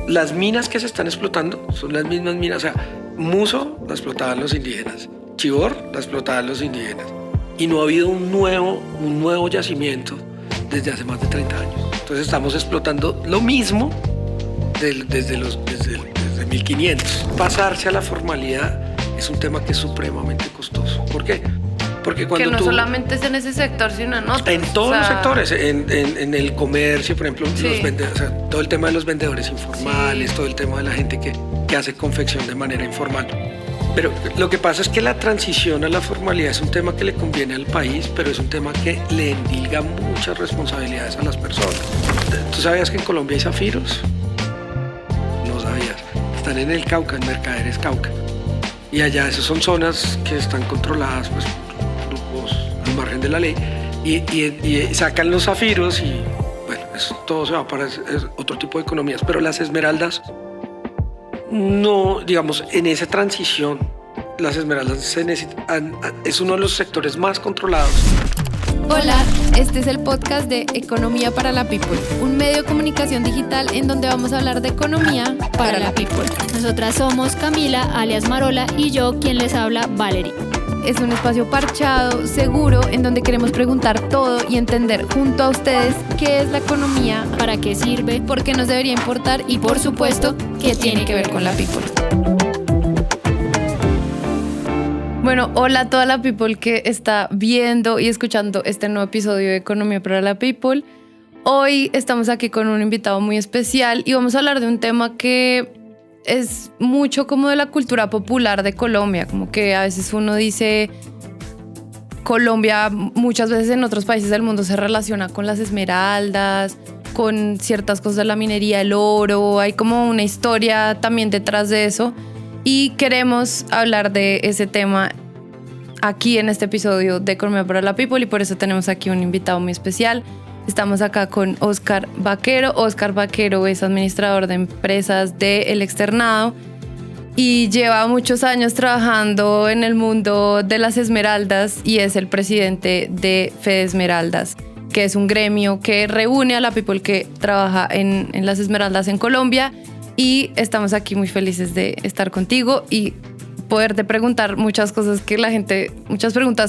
las minas que se están explotando son las mismas minas. O sea, Muso la explotaban los indígenas, Chivor la explotaban los indígenas. Y no ha habido un nuevo yacimiento desde hace más de 30 años. Entonces estamos explotando lo mismo desde 1500. Pasarse a la formalidad es un tema que es supremamente costoso. ¿Por qué? Porque cuando que no solamente es en ese sector, sino en otros. En todos los sectores, en el comercio, por ejemplo, Sí. Todo el tema de los vendedores informales, todo el tema de la gente que hace confección de manera informal. Pero lo que pasa es que la transición a la formalidad es un tema que le conviene al país, pero es un tema que le endilga muchas responsabilidades a las personas. ¿Tú sabías que en Colombia hay zafiros? No sabías. Están en el Cauca, en Mercaderes Cauca. Y allá esas son zonas que están controladas pues, por grupos al margen de la ley y sacan los zafiros y bueno, eso todo se va para otro tipo de economías. Pero las esmeraldas, no, digamos, en esa transición, las esmeraldas es uno de los sectores más controlados. Hola, este es el podcast de Economía para la People, un medio de comunicación digital en donde vamos a hablar de economía para la people. Nosotras somos Camila, alias Marola, y yo, quien les habla, Valerie. Es un espacio parchado, seguro, en donde queremos preguntar todo y entender junto a ustedes qué es la economía, ¿Para qué sirve? por qué nos debería importar y, por supuesto, qué tiene que ver con la people. Bueno, hola a toda la people que está viendo y escuchando este nuevo episodio de Economía para la People. Hoy estamos aquí con un invitado muy especial y vamos a hablar de un tema que es mucho como de la cultura popular de Colombia, como que a veces uno dice Colombia, muchas veces en otros países del mundo se relaciona con las esmeraldas, con ciertas cosas de la minería, el oro, hay como una historia también detrás de eso y queremos hablar de ese tema aquí en este episodio de Economía para la People y por eso tenemos aquí un invitado muy especial. Estamos acá con Óscar Vaquero. Óscar Vaquero es administrador de empresas de El Externado y lleva muchos años trabajando en el mundo de las esmeraldas y es el presidente de Fede Esmeraldas, que es un gremio que reúne a la people que trabaja en las esmeraldas en Colombia y estamos aquí muy felices de estar contigo y poderte preguntar muchas preguntas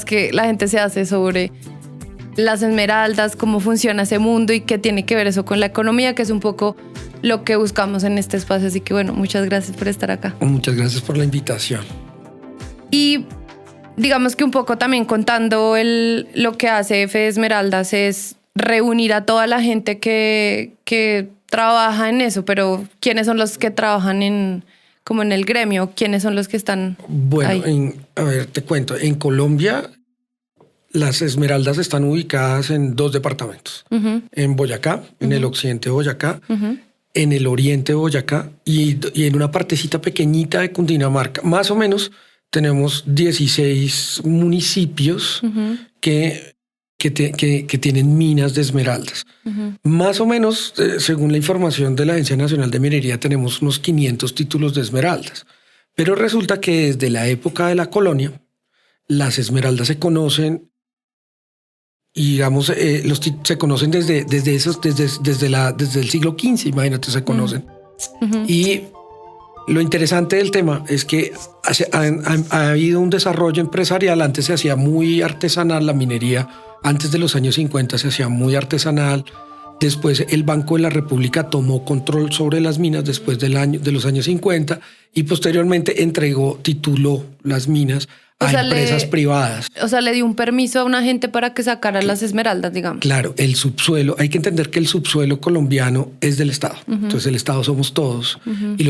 que la gente se hace sobre las esmeraldas, cómo funciona ese mundo y qué tiene que ver eso con la economía, que es un poco lo que buscamos en este espacio. Así que bueno, muchas gracias por estar acá. Muchas gracias por la invitación. Y digamos que un poco también contando lo que hace Fede Esmeraldas es reunir a toda la gente que trabaja en eso, pero ¿quiénes son los que trabajan como en el gremio? ¿Quiénes son los que están ahí? A ver, te cuento. En Colombia, las esmeraldas están ubicadas en 2 departamentos. Uh-huh. En Boyacá, en el occidente de Boyacá, uh-huh, en el oriente de Boyacá y en una partecita pequeñita de Cundinamarca. Más o menos tenemos 16 municipios uh-huh, que tienen minas de esmeraldas. Uh-huh. Más o menos, según la información de la Agencia Nacional de Minería, tenemos unos 500 títulos de esmeraldas. Pero resulta que desde la época de la colonia, las esmeraldas se conocen y digamos, se conocen desde el siglo XV, imagínate, se conocen. Uh-huh. Y lo interesante del tema es que ha habido un desarrollo empresarial. Antes se hacía muy artesanal la minería. Antes de los años 50 se hacía muy artesanal. Después el Banco de la República tomó control sobre las minas después de los años 50 y posteriormente tituló las minas a empresas privadas. O sea, le dio un permiso a una gente para que sacara las esmeraldas, digamos. Claro, el subsuelo, hay que entender que el subsuelo colombiano es del Estado. Uh-huh. Entonces el Estado somos todos, uh-huh, y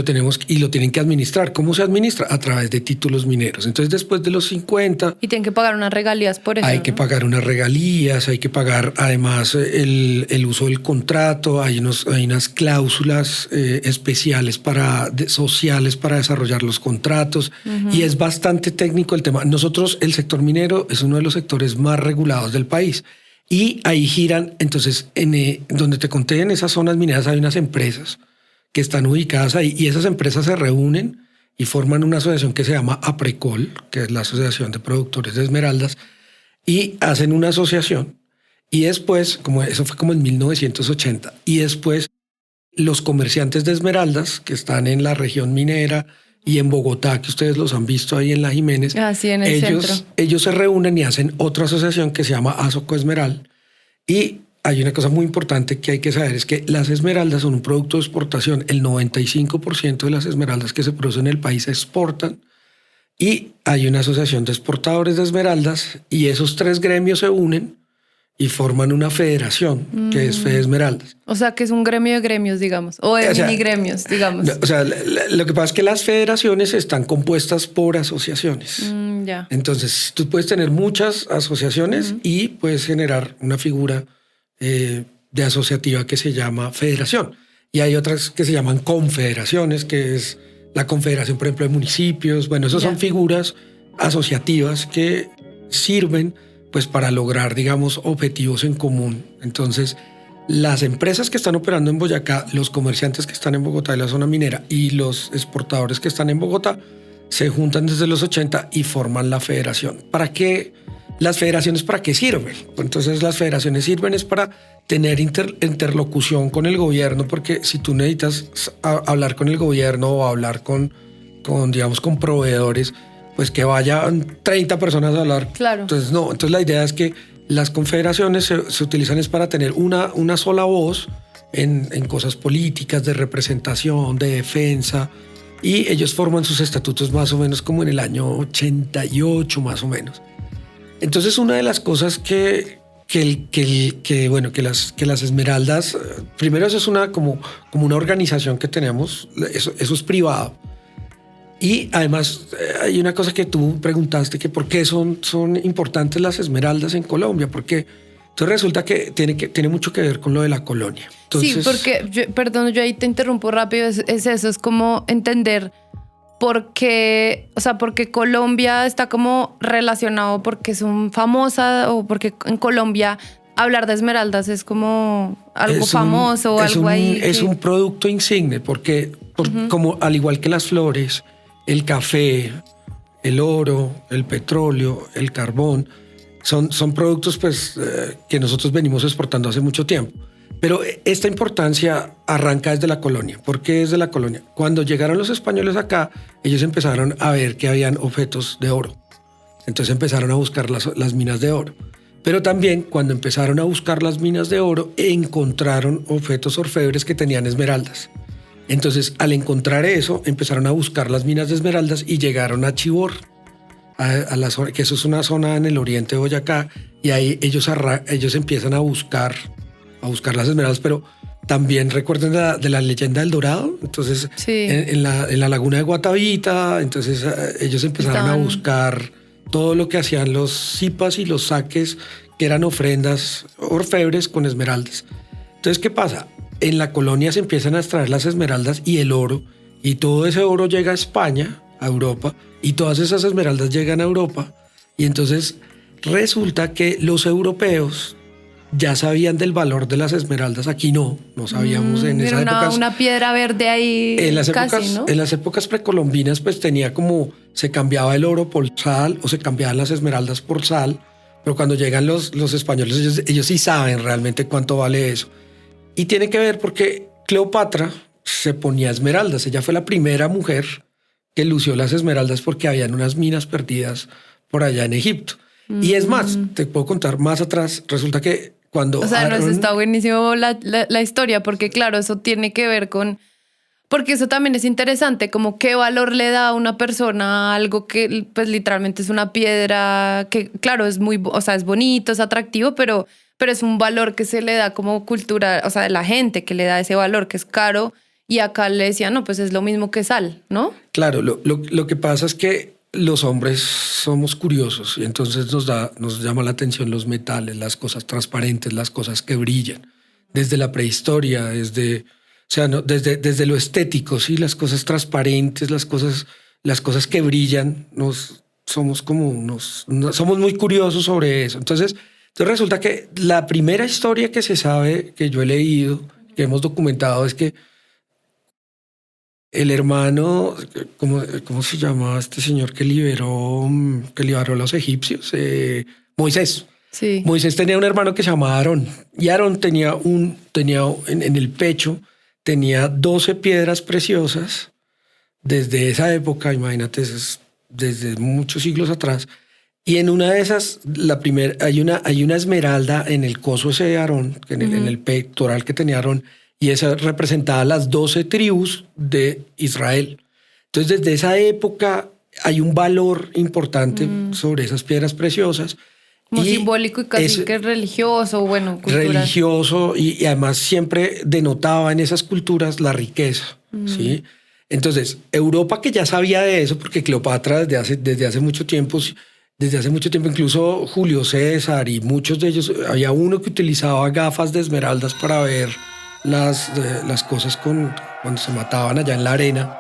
lo tienen que administrar. ¿Cómo se administra? A través de títulos mineros. Entonces después de los 50... Y tienen que pagar unas regalías por eso. Hay que pagar unas regalías, hay que pagar además el uso del contrato, hay unas cláusulas especiales sociales para desarrollar los contratos, uh-huh, y es bastante técnico el tema. Nosotros, el sector minero es uno de los sectores más regulados del país y ahí giran, entonces, donde te conté, en esas zonas mineras hay unas empresas que están ubicadas ahí y esas empresas se reúnen y forman una asociación que se llama APRECOL, que es la Asociación de Productores de Esmeraldas, y hacen una asociación y después, eso fue como en 1980, y después los comerciantes de esmeraldas que están en la región minera y en Bogotá, que ustedes los han visto ahí en la Jiménez, sí, en el centro. Ellos se reúnen y hacen otra asociación que se llama Asocoesmeral. Y hay una cosa muy importante que hay que saber, es que las esmeraldas son un producto de exportación. El 95% de las esmeraldas que se producen en el país se exportan. Y hay una asociación de exportadores de esmeraldas y esos 3 gremios se unen y forman una federación que es Fede Esmeraldas. O sea, que es un gremio de gremios, digamos, o de mini gremios, digamos. O sea, lo que pasa es que las federaciones están compuestas por asociaciones. Ya. Entonces, tú puedes tener muchas asociaciones y puedes generar una figura de asociativa que se llama federación. Y hay otras que se llaman confederaciones, que es la confederación, por ejemplo, de municipios. Bueno, esas son figuras asociativas que sirven pues para lograr, digamos, objetivos en común. Entonces, las empresas que están operando en Boyacá, los comerciantes que están en Bogotá y la zona minera y los exportadores que están en Bogotá se juntan desde los 80 y forman la federación. ¿Para qué? ¿Las federaciones para qué sirven? Entonces, las federaciones sirven es para tener interlocución con el gobierno, porque si tú necesitas hablar con el gobierno o hablar con digamos, con proveedores, pues que vayan 30 personas a hablar. Claro. Entonces, no. Entonces, la idea es que las confederaciones se utilizan es para tener una sola voz en cosas políticas, de representación, de defensa. Y ellos forman sus estatutos más o menos como en el año 88, más o menos. Entonces, una de las cosas que las esmeraldas, primero eso es como una organización que tenemos, eso es privado. Y además hay una cosa que tú preguntaste, que por qué son importantes las esmeraldas en Colombia, porque entonces resulta que tiene mucho que ver con lo de la colonia. Entonces, sí, porque, perdón, yo ahí te interrumpo rápido, es eso, es como entender por qué, o sea, porque Colombia está como relacionado porque son famosas o porque en Colombia hablar de esmeraldas es como algo famoso o algo ahí. Es un producto insigne porque como al igual que las flores, el café, el oro, el petróleo, el carbón, son productos pues, que nosotros venimos exportando hace mucho tiempo. Pero esta importancia arranca desde la colonia. ¿Por qué desde la colonia? Cuando llegaron los españoles acá, ellos empezaron a ver que habían objetos de oro. Entonces empezaron a buscar las minas de oro. Pero también cuando empezaron a buscar las minas de oro, encontraron objetos orfebres que tenían esmeraldas. Entonces, al encontrar eso, empezaron a buscar las minas de esmeraldas y llegaron a Chivor, a la zona, que eso es una zona en el oriente de Boyacá, y ahí ellos empiezan a buscar las esmeraldas, pero también recuerden de la leyenda del Dorado. Entonces, sí. en la laguna de Guatavita, entonces ellos empezaron a buscar todo lo que hacían los zipas y los saques, que eran ofrendas orfebres con esmeraldas. Entonces, ¿qué pasa? En la colonia se empiezan a extraer las esmeraldas y el oro, y todo ese oro llega a España, a Europa, y todas esas esmeraldas llegan a Europa. Y entonces resulta que los europeos ya sabían del valor de las esmeraldas. Aquí no sabíamos en esas épocas. Una piedra verde ahí en las casi, épocas, ¿no? En las épocas precolombinas pues tenía como, se cambiaba el oro por sal o se cambiaban las esmeraldas por sal, pero cuando llegan los españoles ellos sí saben realmente cuánto vale eso. Y tiene que ver porque Cleopatra se ponía esmeraldas. Ella fue la primera mujer que lució las esmeraldas porque habían unas minas perdidas por allá en Egipto. Y es más, te puedo contar más atrás. Resulta que cuando... O sea, está buenísimo la historia, porque claro, eso tiene que ver con... Porque eso también es interesante, como qué valor le da a una persona a algo que pues literalmente es una piedra que claro, es muy, o sea, es bonito, es atractivo, pero es un valor que se le da como cultura, o sea, de la gente que le da ese valor que es caro, y acá le decía, no, pues es lo mismo que sal, ¿no? Claro, lo que pasa es que los hombres somos curiosos y entonces nos llama la atención los metales, las cosas transparentes, las cosas que brillan. Desde la prehistoria, desde lo estético, ¿sí? Las cosas transparentes, las cosas que brillan, somos muy curiosos sobre eso. Entonces resulta que la primera historia que se sabe, que yo he leído, que hemos documentado, es que el hermano, ¿cómo se llamaba este señor que liberó a los egipcios? Moisés. Sí. Moisés tenía un hermano que se llamaba Aarón, y Aarón tenía en el pecho, tenía 12 piedras preciosas desde esa época, imagínate, desde muchos siglos atrás. Y en una de esas, hay una esmeralda en el coso ese de Aarón, en el pectoral que tenía Aarón, y esa representaba las 12 tribus de Israel. Entonces, desde esa época hay un valor importante sobre esas piedras preciosas. Como simbólico y casi que religioso, bueno, cultural. Religioso y además siempre denotaba en esas culturas la riqueza, ¿sí? Entonces, Europa, que ya sabía de eso, porque Cleopatra desde hace mucho tiempo, incluso Julio César y muchos de ellos, había uno que utilizaba gafas de esmeraldas para ver las cosas cuando se mataban allá en la arena.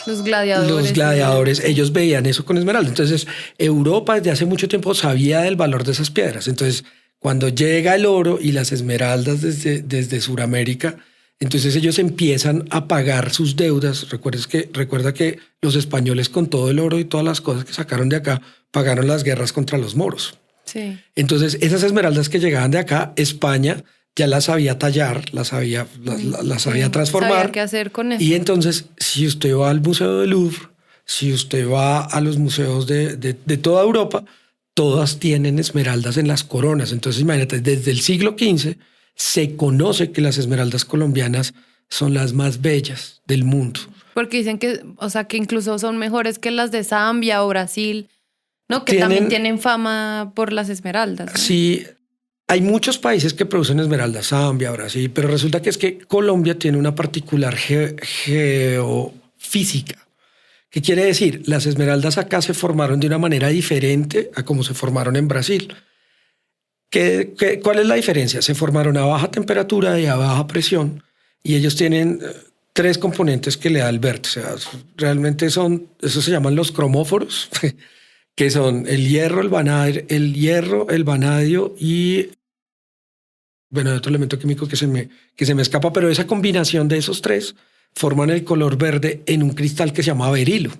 Los gladiadores. Ellos veían eso con esmeralda. Entonces, Europa desde hace mucho tiempo sabía del valor de esas piedras. Entonces, cuando llega el oro y las esmeraldas desde Sudamérica, entonces ellos empiezan a pagar sus deudas. Recuerda que los españoles, con todo el oro y todas las cosas que sacaron de acá, pagaron las guerras contra los moros. Sí. Entonces, esas esmeraldas que llegaban de acá, España ya las sabía tallar, las sabía transformar. Sabía qué hacer con eso. Y entonces, si usted va al Museo del Louvre, si usted va a los museos de toda Europa, todas tienen esmeraldas en las coronas. Entonces, imagínate, desde el siglo XV se conoce que las esmeraldas colombianas son las más bellas del mundo. Porque dicen que incluso son mejores que las de Zambia o Brasil, ¿no? Que también tienen fama por las esmeraldas, ¿no? Sí. Hay muchos países que producen esmeraldas, Zambia, Brasil, pero resulta que Colombia tiene una particular geofísica. ¿Qué quiere decir? Las esmeraldas acá se formaron de una manera diferente a como se formaron en Brasil. ¿Cuál es la diferencia? Se formaron a baja temperatura y a baja presión, y ellos tienen 3 componentes que le da el verde. O sea, realmente eso se llaman los cromóforos, que son el hierro, el vanadio y, bueno, hay otro elemento químico que se me escapa, pero esa combinación de esos 3 forman el color verde en un cristal que se llama berilo.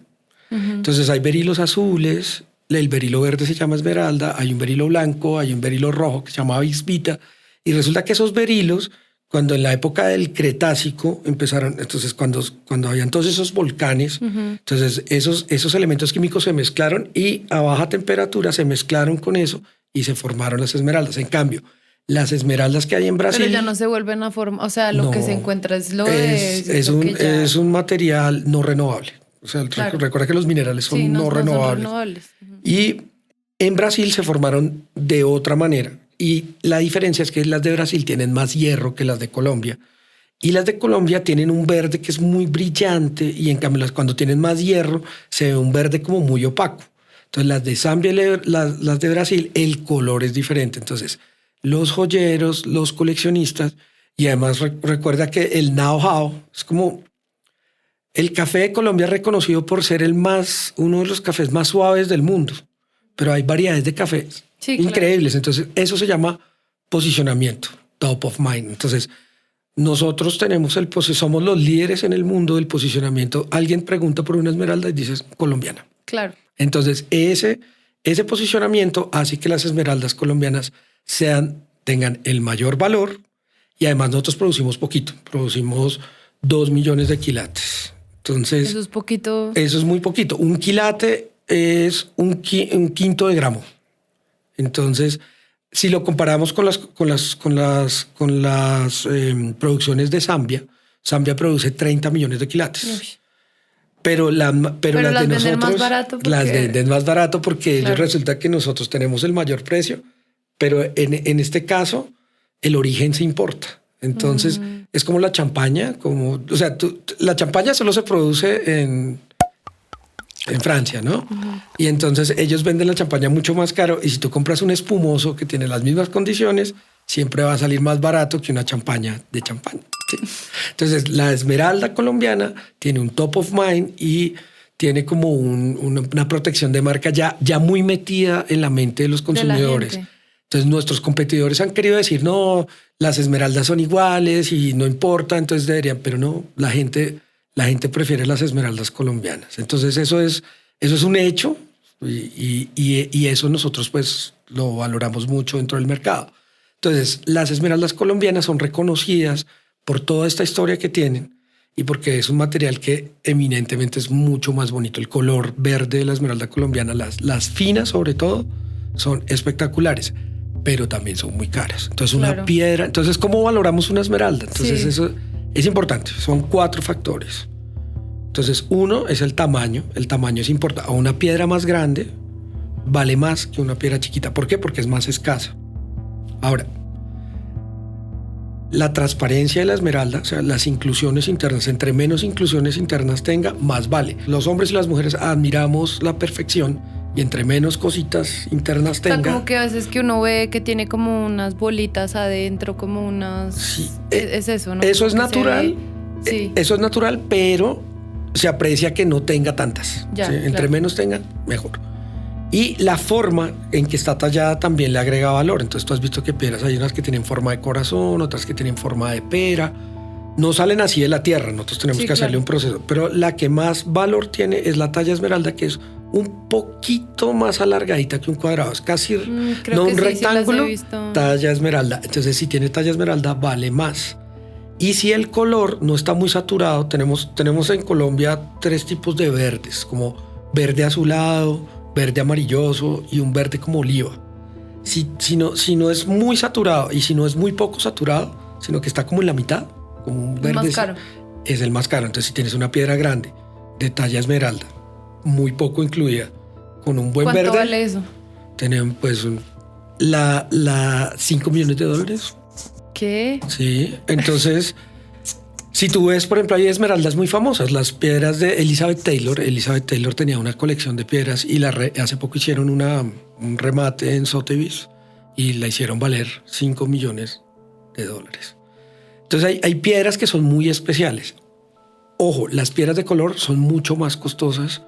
Entonces hay berilos azules, el berilo verde se llama esmeralda, hay un berilo blanco, hay un berilo rojo que se llama bisbita, y resulta que esos berilos, cuando en la época del Cretácico empezaron, entonces cuando habían todos esos volcanes, entonces esos elementos químicos se mezclaron y a baja temperatura se mezclaron con eso y se formaron las esmeraldas. En cambio, las esmeraldas que hay en Brasil... Pero ya no se vuelven a formar, o sea, lo que se encuentra es es un material no renovable. O sea, claro. Recuerda que los minerales son no renovables. Y en Brasil se formaron de otra manera. Y la diferencia es que las de Brasil tienen más hierro que las de Colombia. Y las de Colombia tienen un verde que es muy brillante, y en cambio cuando tienen más hierro se ve un verde como muy opaco. Entonces las de Zambia y las de Brasil, el color es diferente. Entonces los joyeros, los coleccionistas, y además recuerda que el know-how es como... El café de Colombia es reconocido por ser uno de los cafés más suaves del mundo, pero hay variedades de cafés increíbles. Claro. Entonces, eso se llama posicionamiento, top of mind. Entonces, nosotros somos los líderes en el mundo del posicionamiento. Alguien pregunta por una esmeralda y dices colombiana. Claro. Entonces, ese posicionamiento hace que las esmeraldas colombianas tengan el mayor valor, y además nosotros producimos poquito, producimos 2 millones de quilates. Entonces, eso es poquito. Eso es muy poquito. Un quilate es un quinto de gramo. Entonces, si lo comparamos con las producciones de Zambia produce 30 millones de quilates. Uy. Pero las de nosotros más barato las venden más barato porque claro, resulta que nosotros tenemos el mayor precio, pero en este caso el origen se importa. Entonces, es como la champaña, la champaña solo se produce en Francia, ¿no? Y entonces ellos venden la champaña mucho más caro, y si tú compras un espumoso que tiene las mismas condiciones, siempre va a salir más barato que una champaña de champán, ¿sí? Entonces, la esmeralda colombiana tiene un top of mind y tiene como una protección de marca ya muy metida en la mente de los consumidores. Entonces, nuestros competidores han querido decir, no, las esmeraldas son iguales y no importa, entonces deberían, pero no, la gente prefiere las esmeraldas colombianas. Entonces, eso es un hecho, y eso nosotros pues lo valoramos mucho dentro del mercado. Entonces, las esmeraldas colombianas son reconocidas por toda esta historia que tienen y porque es un material que eminentemente es mucho más bonito. El color verde de la esmeralda colombiana, las finas sobre todo, son espectaculares, pero también son muy caras. Entonces una piedra, entonces ¿cómo valoramos una esmeralda? Entonces eso es importante, son 4 factores. Entonces uno es el tamaño es importante. Una piedra más grande vale más que una piedra chiquita. ¿Por qué? Porque es más escasa. Ahora, la transparencia de la esmeralda, o sea, las inclusiones internas, entre menos inclusiones internas tenga, más vale. Los hombres y las mujeres admiramos la perfección y entre menos cositas internas tenga. O sea, como que a veces que uno ve que tiene como unas bolitas adentro, como unas... Sí, es eso, ¿no? Eso es natural. Sí. Eso es natural, pero se aprecia que no tenga tantas. Ya, ¿sí? Entre menos tenga, mejor. Y la forma en que está tallada también le agrega valor. Entonces tú has visto que piedras hay unas que tienen forma de corazón, otras que tienen forma de pera. No salen así de la tierra, nosotros tenemos que hacerle un proceso. Pero la que más valor tiene es la talla esmeralda, que es un poquito más alargadita que un cuadrado. Es casi no un rectángulo, talla esmeralda. Entonces si tiene talla esmeralda vale más. Y si el color no está muy saturado, tenemos en Colombia 3 tipos de verdes, como verde azulado, verde amarilloso y un verde como oliva. Si no es muy saturado y si no es muy poco saturado, sino que está como en la mitad, como un verde, más caro. Es el más caro. Entonces si tienes una piedra grande de talla esmeralda, muy poco incluida, con un buen verde. ¿Cuánto vale eso? Tenemos pues la $5 millones. ¿Qué? Sí, entonces si tú ves, por ejemplo, hay esmeraldas muy famosas, las piedras de Elizabeth Taylor. Elizabeth Taylor tenía una colección de piedras y hace poco hicieron un remate en Sotheby's y la hicieron valer $5 millones. Entonces hay piedras que son muy especiales. Ojo, las piedras de color son mucho más costosas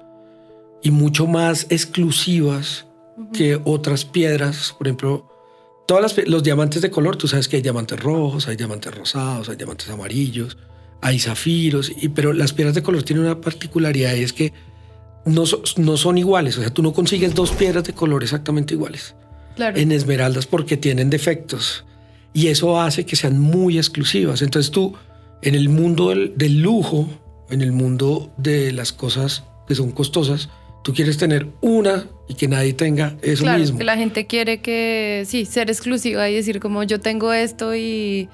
y mucho más exclusivas que otras piedras. Por ejemplo, los diamantes de color, tú sabes que hay diamantes rojos, hay diamantes rosados, hay diamantes amarillos, hay zafiros, pero las piedras de color tienen una particularidad y es que no son iguales. O sea, tú no consigues 2 piedras de color exactamente iguales en esmeraldas porque tienen defectos y eso hace que sean muy exclusivas. Entonces tú, en el mundo del lujo, en el mundo de las cosas que son costosas, tú quieres tener una y que nadie tenga eso mismo. Que la gente quiere ser exclusiva y decir como yo tengo esto y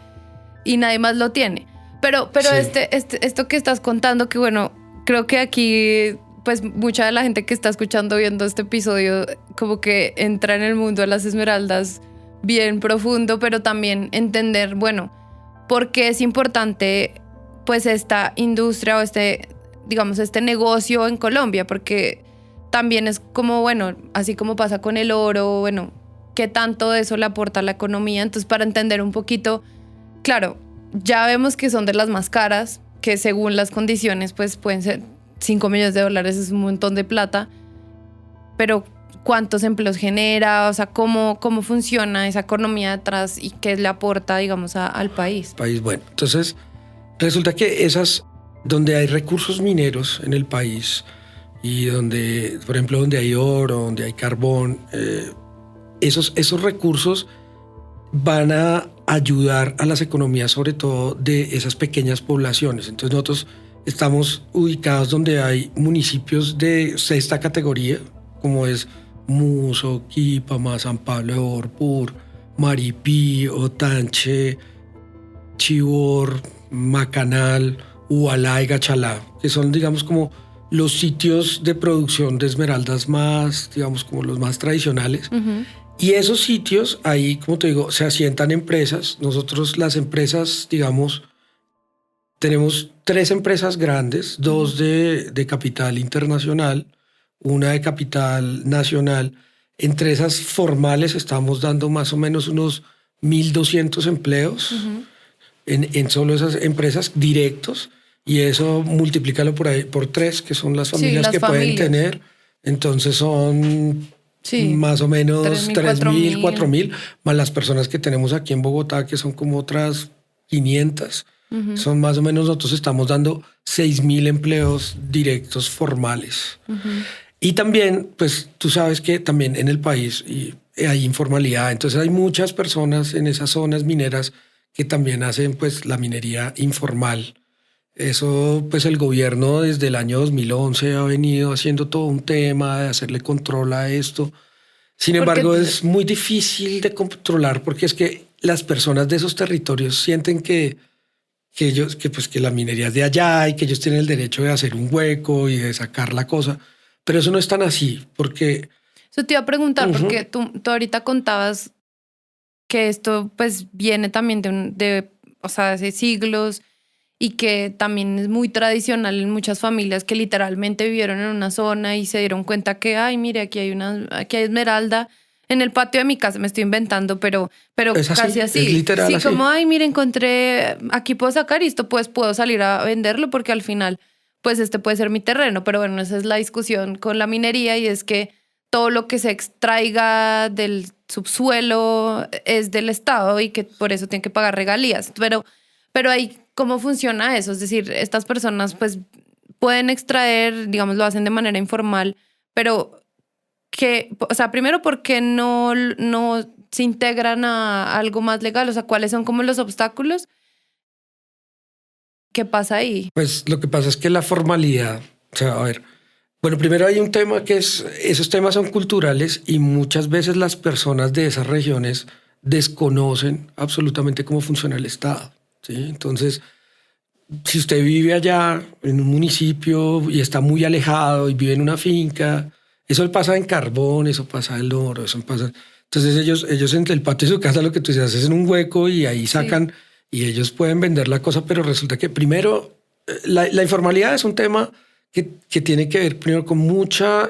nadie más lo tiene. Pero sí. Esto que estás contando, que bueno, creo que aquí pues mucha de la gente que está escuchando, viendo este episodio, como que entra en el mundo de las esmeraldas bien profundo, pero también entender, bueno, por qué es importante pues esta industria o digamos, este negocio en Colombia, porque también es como, bueno, así como pasa con el oro, bueno, qué tanto de eso le aporta a la economía. Entonces, para entender un poquito, claro, ya vemos que son de las más caras, que según las condiciones, pues pueden ser $5 millones, es un montón de plata, pero ¿cuántos empleos genera? O sea, ¿cómo funciona esa economía detrás y qué le aporta, digamos, al país? Bueno, entonces resulta que donde hay recursos mineros en el país y donde, por ejemplo, donde hay oro, donde hay carbón, esos recursos van a ayudar a las economías, sobre todo de esas pequeñas poblaciones. Entonces nosotros estamos ubicados donde hay municipios de 6ª categoría, como es Muso, Quipama, San Pablo de Oropur, Maripí, Otanche, Chivor, Macanal, Ubalá y Gachalá, que son, digamos, como los sitios de producción de esmeraldas más, digamos, como los más tradicionales. Uh-huh. Y esos sitios, ahí, como te digo, se asientan empresas. Nosotros, las empresas, digamos, tenemos 3 empresas grandes, 2 de capital internacional, una de capital nacional. Entre esas formales estamos dando más o menos unos 1.200 empleos en solo esas empresas directos, y eso multiplícalo por 3, que son las familias que pueden tener. Entonces son más o menos 3.000, 4.000, más las personas que tenemos aquí en Bogotá, que son como otras 500. Son más o menos, nosotros estamos dando 6.000 empleos directos formales. Y también, pues tú sabes que también en el país hay informalidad. Entonces hay muchas personas en esas zonas mineras que también hacen pues la minería informal. Eso pues el gobierno desde el año 2011 ha venido haciendo todo un tema de hacerle control a esto. Sin embargo, es muy difícil de controlar porque es que las personas de esos territorios sienten que la minería es de allá y que ellos tienen el derecho de hacer un hueco y de sacar la cosa. Pero eso no es tan así porque... Eso te iba a preguntar porque tú ahorita contabas que esto pues viene también de hace siglos y que también es muy tradicional en muchas familias que literalmente vivieron en una zona y se dieron cuenta que, ay, mire, aquí hay esmeralda en el patio de mi casa, me estoy inventando, pero es así, casi así. Es literal sí, así. Como, ay, mire, encontré, aquí puedo sacar y esto pues puedo salir a venderlo porque al final pues este puede ser mi terreno. Pero bueno, esa es la discusión con la minería y es que todo lo que se extraiga del subsuelo es del Estado y que por eso tienen que pagar regalías. Pero ahí, ¿cómo funciona eso? Es decir, estas personas pues pueden extraer, digamos, lo hacen de manera informal, pero primero, ¿por qué no se integran a algo más legal? O sea, ¿cuáles son como los obstáculos? ¿Qué pasa ahí? Pues lo que pasa es que la formalidad, o sea, a ver, bueno, primero hay un tema que esos temas son culturales y muchas veces las personas de esas regiones desconocen absolutamente cómo funciona el Estado, ¿sí? Entonces, si usted vive allá en un municipio y está muy alejado y vive en una finca, eso pasa en carbón, eso pasa en oro, eso pasa... Entonces ellos entre el patio de su casa lo que tú dices hacen un hueco y ahí sacan y ellos pueden vender la cosa, pero resulta que primero la informalidad es un tema que tiene que ver primero con mucha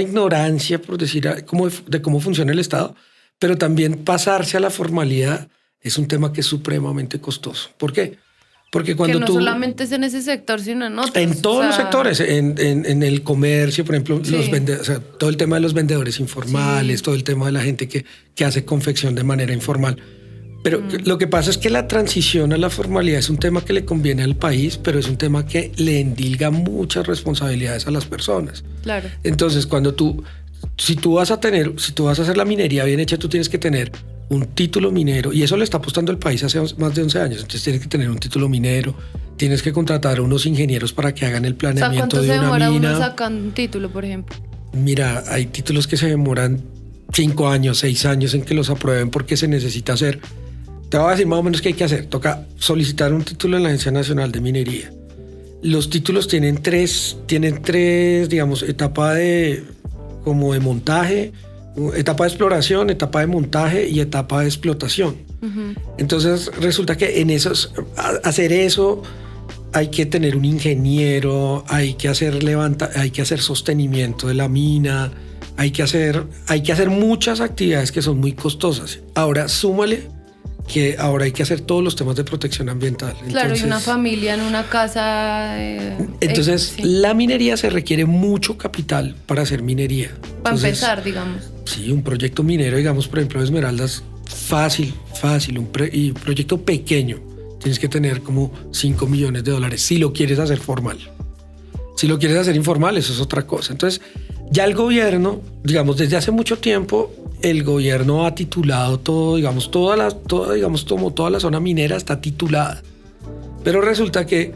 ignorancia, por decir, de cómo funciona el Estado, pero también pasarse a la formalidad es un tema que es supremamente costoso. ¿Por qué? Porque cuando que no solamente es en ese sector, sino en otros. En todos los sectores, en el comercio, por ejemplo, todo el tema de los vendedores informales, todo el tema de la gente que hace confección de manera informal. Pero lo que pasa es que la transición a la formalidad es un tema que le conviene al país, pero es un tema que le endilga muchas responsabilidades a las personas. Claro. Entonces, si tú vas a hacer la minería bien hecha, tú tienes que tener un título minero, y eso le está apostando el país hace más de 11 años. Entonces tienes que tener un título minero, tienes que contratar a unos ingenieros para que hagan el planeamiento de una mina. ¿Cuánto se demora uno sacando un título, por ejemplo? Mira, hay títulos que se demoran 5 años, 6 años en que los aprueben porque se necesita hacer. Te voy a decir más o menos qué hay que hacer. Toca solicitar un título en la Agencia Nacional de Minería. Los títulos tienen tres, digamos, etapa de montaje, etapa de exploración, etapa de montaje y etapa de explotación. Entonces resulta que hacer eso hay que tener un ingeniero, hay que hacer sostenimiento de la mina, hay que hacer muchas actividades que son muy costosas. Ahora súmale que ahora hay que hacer todos los temas de protección ambiental. Claro, y una familia en una casa... Entonces, la minería se requiere mucho capital para hacer minería. Para empezar, digamos. Sí, un proyecto minero, digamos, por ejemplo, de esmeraldas, fácil. Y un proyecto pequeño, tienes que tener como $5 millones si lo quieres hacer formal. Si lo quieres hacer informal, eso es otra cosa. Entonces, ya el gobierno, digamos, desde hace mucho tiempo, el gobierno ha titulado todo, digamos, toda la zona minera está titulada. Pero resulta que,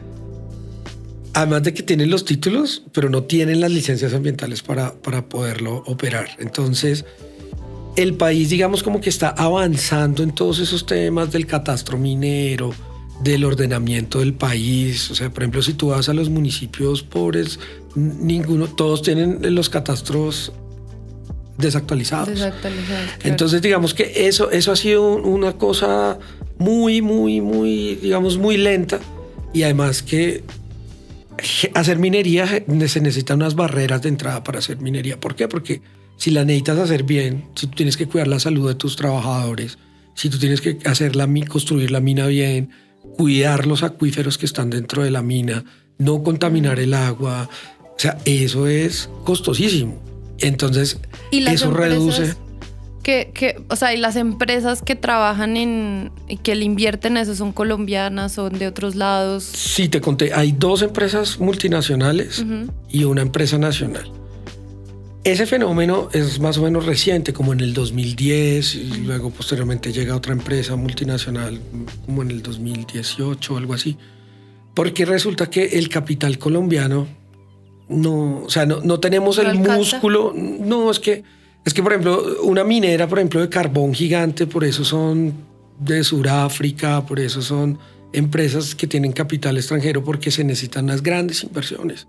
además de que tienen los títulos, pero no tienen las licencias ambientales para poderlo operar. Entonces, el país, digamos, como que está avanzando en todos esos temas del catastro minero, del ordenamiento del país. O sea, por ejemplo, si tú vas a los municipios pobres, todos tienen los catastros desactualizados. Claro. Entonces, digamos que eso ha sido una cosa muy, muy, muy, digamos, muy lenta. Y además que hacer minería se necesitan unas barreras de entrada para hacer minería. ¿Por qué? Porque si la necesitas hacer bien, si tú tienes que cuidar la salud de tus trabajadores, si tú tienes que construir la mina bien, cuidar los acuíferos que están dentro de la mina, no contaminar el agua, o sea, eso es costosísimo. Entonces, eso reduce... y las empresas que trabajan que le invierten eso, ¿son colombianas, son de otros lados? Sí, te conté, hay 2 empresas multinacionales y una empresa nacional. Ese fenómeno es más o menos reciente, como en el 2010, y luego posteriormente llega otra empresa multinacional como en el 2018 o algo así. Porque resulta que el capital colombiano no tenemos el músculo. No, es que, por ejemplo, una minera, por ejemplo, de carbón gigante, por eso son de Sudáfrica, por eso son empresas que tienen capital extranjero, porque se necesitan unas grandes inversiones.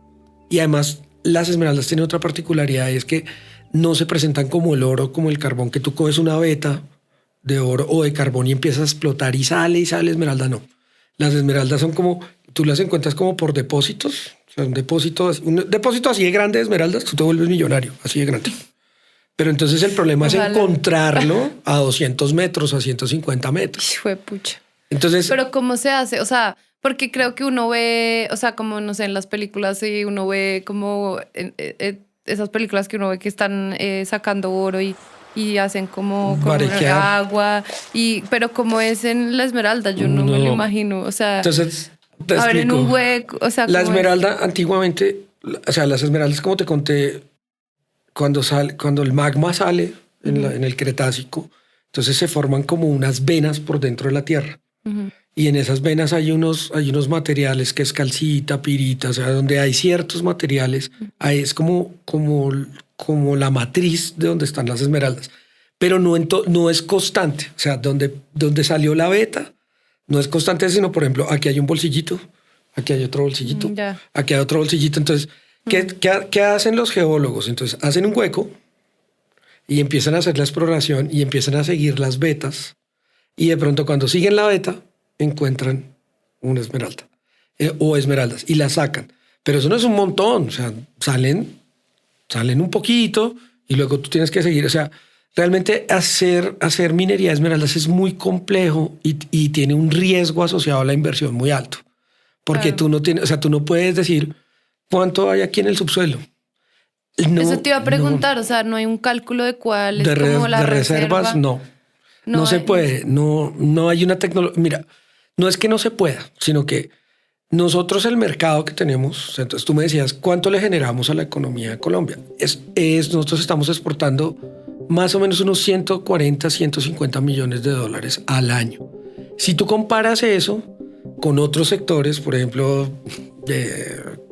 Y además, las esmeraldas tienen otra particularidad, es que no se presentan como el oro, como el carbón, que tú coges una veta de oro o de carbón y empiezas a explotar y sale esmeralda. No. Las esmeraldas son como, tú las encuentras como por depósitos. O sea, un depósito así de grande de esmeraldas, tú te vuelves millonario, así de grande. Pero entonces el problema es encontrarlo a 200 metros, a 150 metros. Hijo de pucha. Entonces, pero ¿cómo se hace? O sea, porque creo que uno ve, o sea, como no sé, en las películas sí uno ve como esas películas que uno ve que están sacando oro y hacen como agua, pero como es en la esmeralda, yo no me lo imagino. O sea, entonces, te abren explico. un hueco. O sea, la esmeralda antiguamente, o sea, las esmeraldas, como te conté, cuando el magma sale en el Cretácico, entonces se forman como unas venas por dentro de la tierra. Y en esas venas hay unos materiales que es calcita, pirita, o sea, donde hay ciertos materiales, ahí es como la matriz de donde están las esmeraldas. Pero no es constante, o sea, donde salió la veta, no es constante, sino, por ejemplo, aquí hay un bolsillito, aquí hay otro bolsillito, aquí hay otro bolsillito. Entonces, ¿qué hacen los geólogos? Entonces, hacen un hueco y empiezan a hacer la exploración y empiezan a seguir las vetas. Y de pronto, cuando siguen la veta, encuentran una esmeralda o esmeraldas y la sacan. Pero eso no es un montón, o sea, salen un poquito y luego tú tienes que seguir. O sea, realmente hacer minería de esmeraldas es muy complejo y tiene un riesgo asociado a la inversión muy alto. Porque tú no puedes decir cuánto hay aquí en el subsuelo. No, eso te iba a preguntar, o sea, no hay un cálculo de cuál es como la reservas, no se puede, no hay una tecnología. Mira, no es que no se pueda, sino que nosotros el mercado que tenemos, entonces tú me decías, ¿cuánto le generamos a la economía de Colombia? Nosotros estamos exportando más o menos unos 140, 150 millones de dólares al año. Si tú comparas eso con otros sectores, por ejemplo,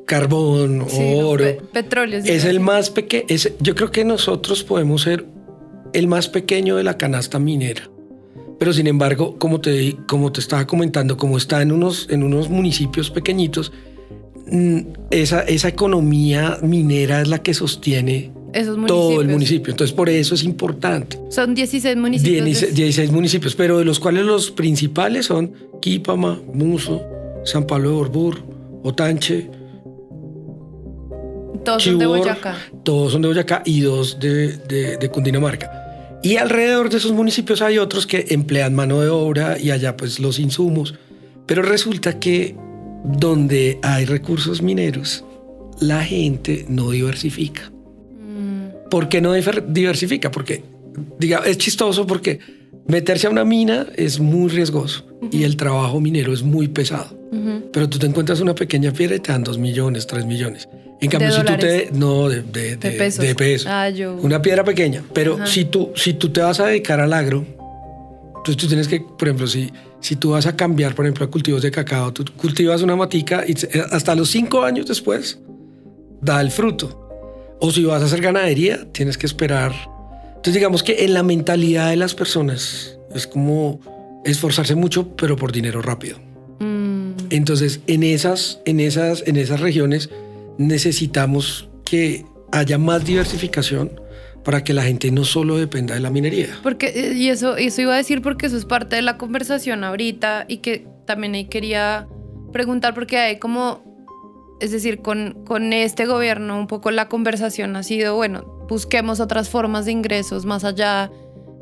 carbón o oro, petróleo, es el más pequeño. Yo creo que nosotros podemos ser el más pequeño de la canasta minera. Pero sin embargo, como te estaba comentando, como está en unos municipios pequeñitos, esa economía minera es la que sostiene todo el municipio. Entonces, por eso es importante. Son 16 municipios. 16 municipios, pero de los cuales los principales son Quípama, Muso, San Pablo de Borbur, Otanche. Todos son de Boyacá. Todos son de Boyacá y 2 de Cundinamarca. Y alrededor de esos municipios hay otros que emplean mano de obra y allá pues los insumos. Pero resulta que donde hay recursos mineros, la gente no diversifica. ¿Por qué no diversifica? Porque es chistoso porque meterse a una mina es muy riesgoso y el trabajo minero es muy pesado. Pero tú te encuentras una pequeña piedra y te dan 2 millones, 3 millones. En cambio, si tú de pesos. De pesos. Una piedra pequeña. Pero si tú te vas a dedicar al agro, entonces tú tienes que, por ejemplo, si tú vas a cambiar, por ejemplo, a cultivos de cacao, tú cultivas una matica y hasta los 5 años después da el fruto. O si vas a hacer ganadería, tienes que esperar. Entonces, digamos que en la mentalidad de las personas es como esforzarse mucho, pero por dinero rápido. Entonces, en esas regiones necesitamos que haya más diversificación para que la gente no solo dependa de la minería. Porque, y eso iba a decir porque eso es parte de la conversación ahorita y que también ahí quería preguntar porque hay como, es decir, con este gobierno un poco la conversación ha sido, bueno, busquemos otras formas de ingresos más allá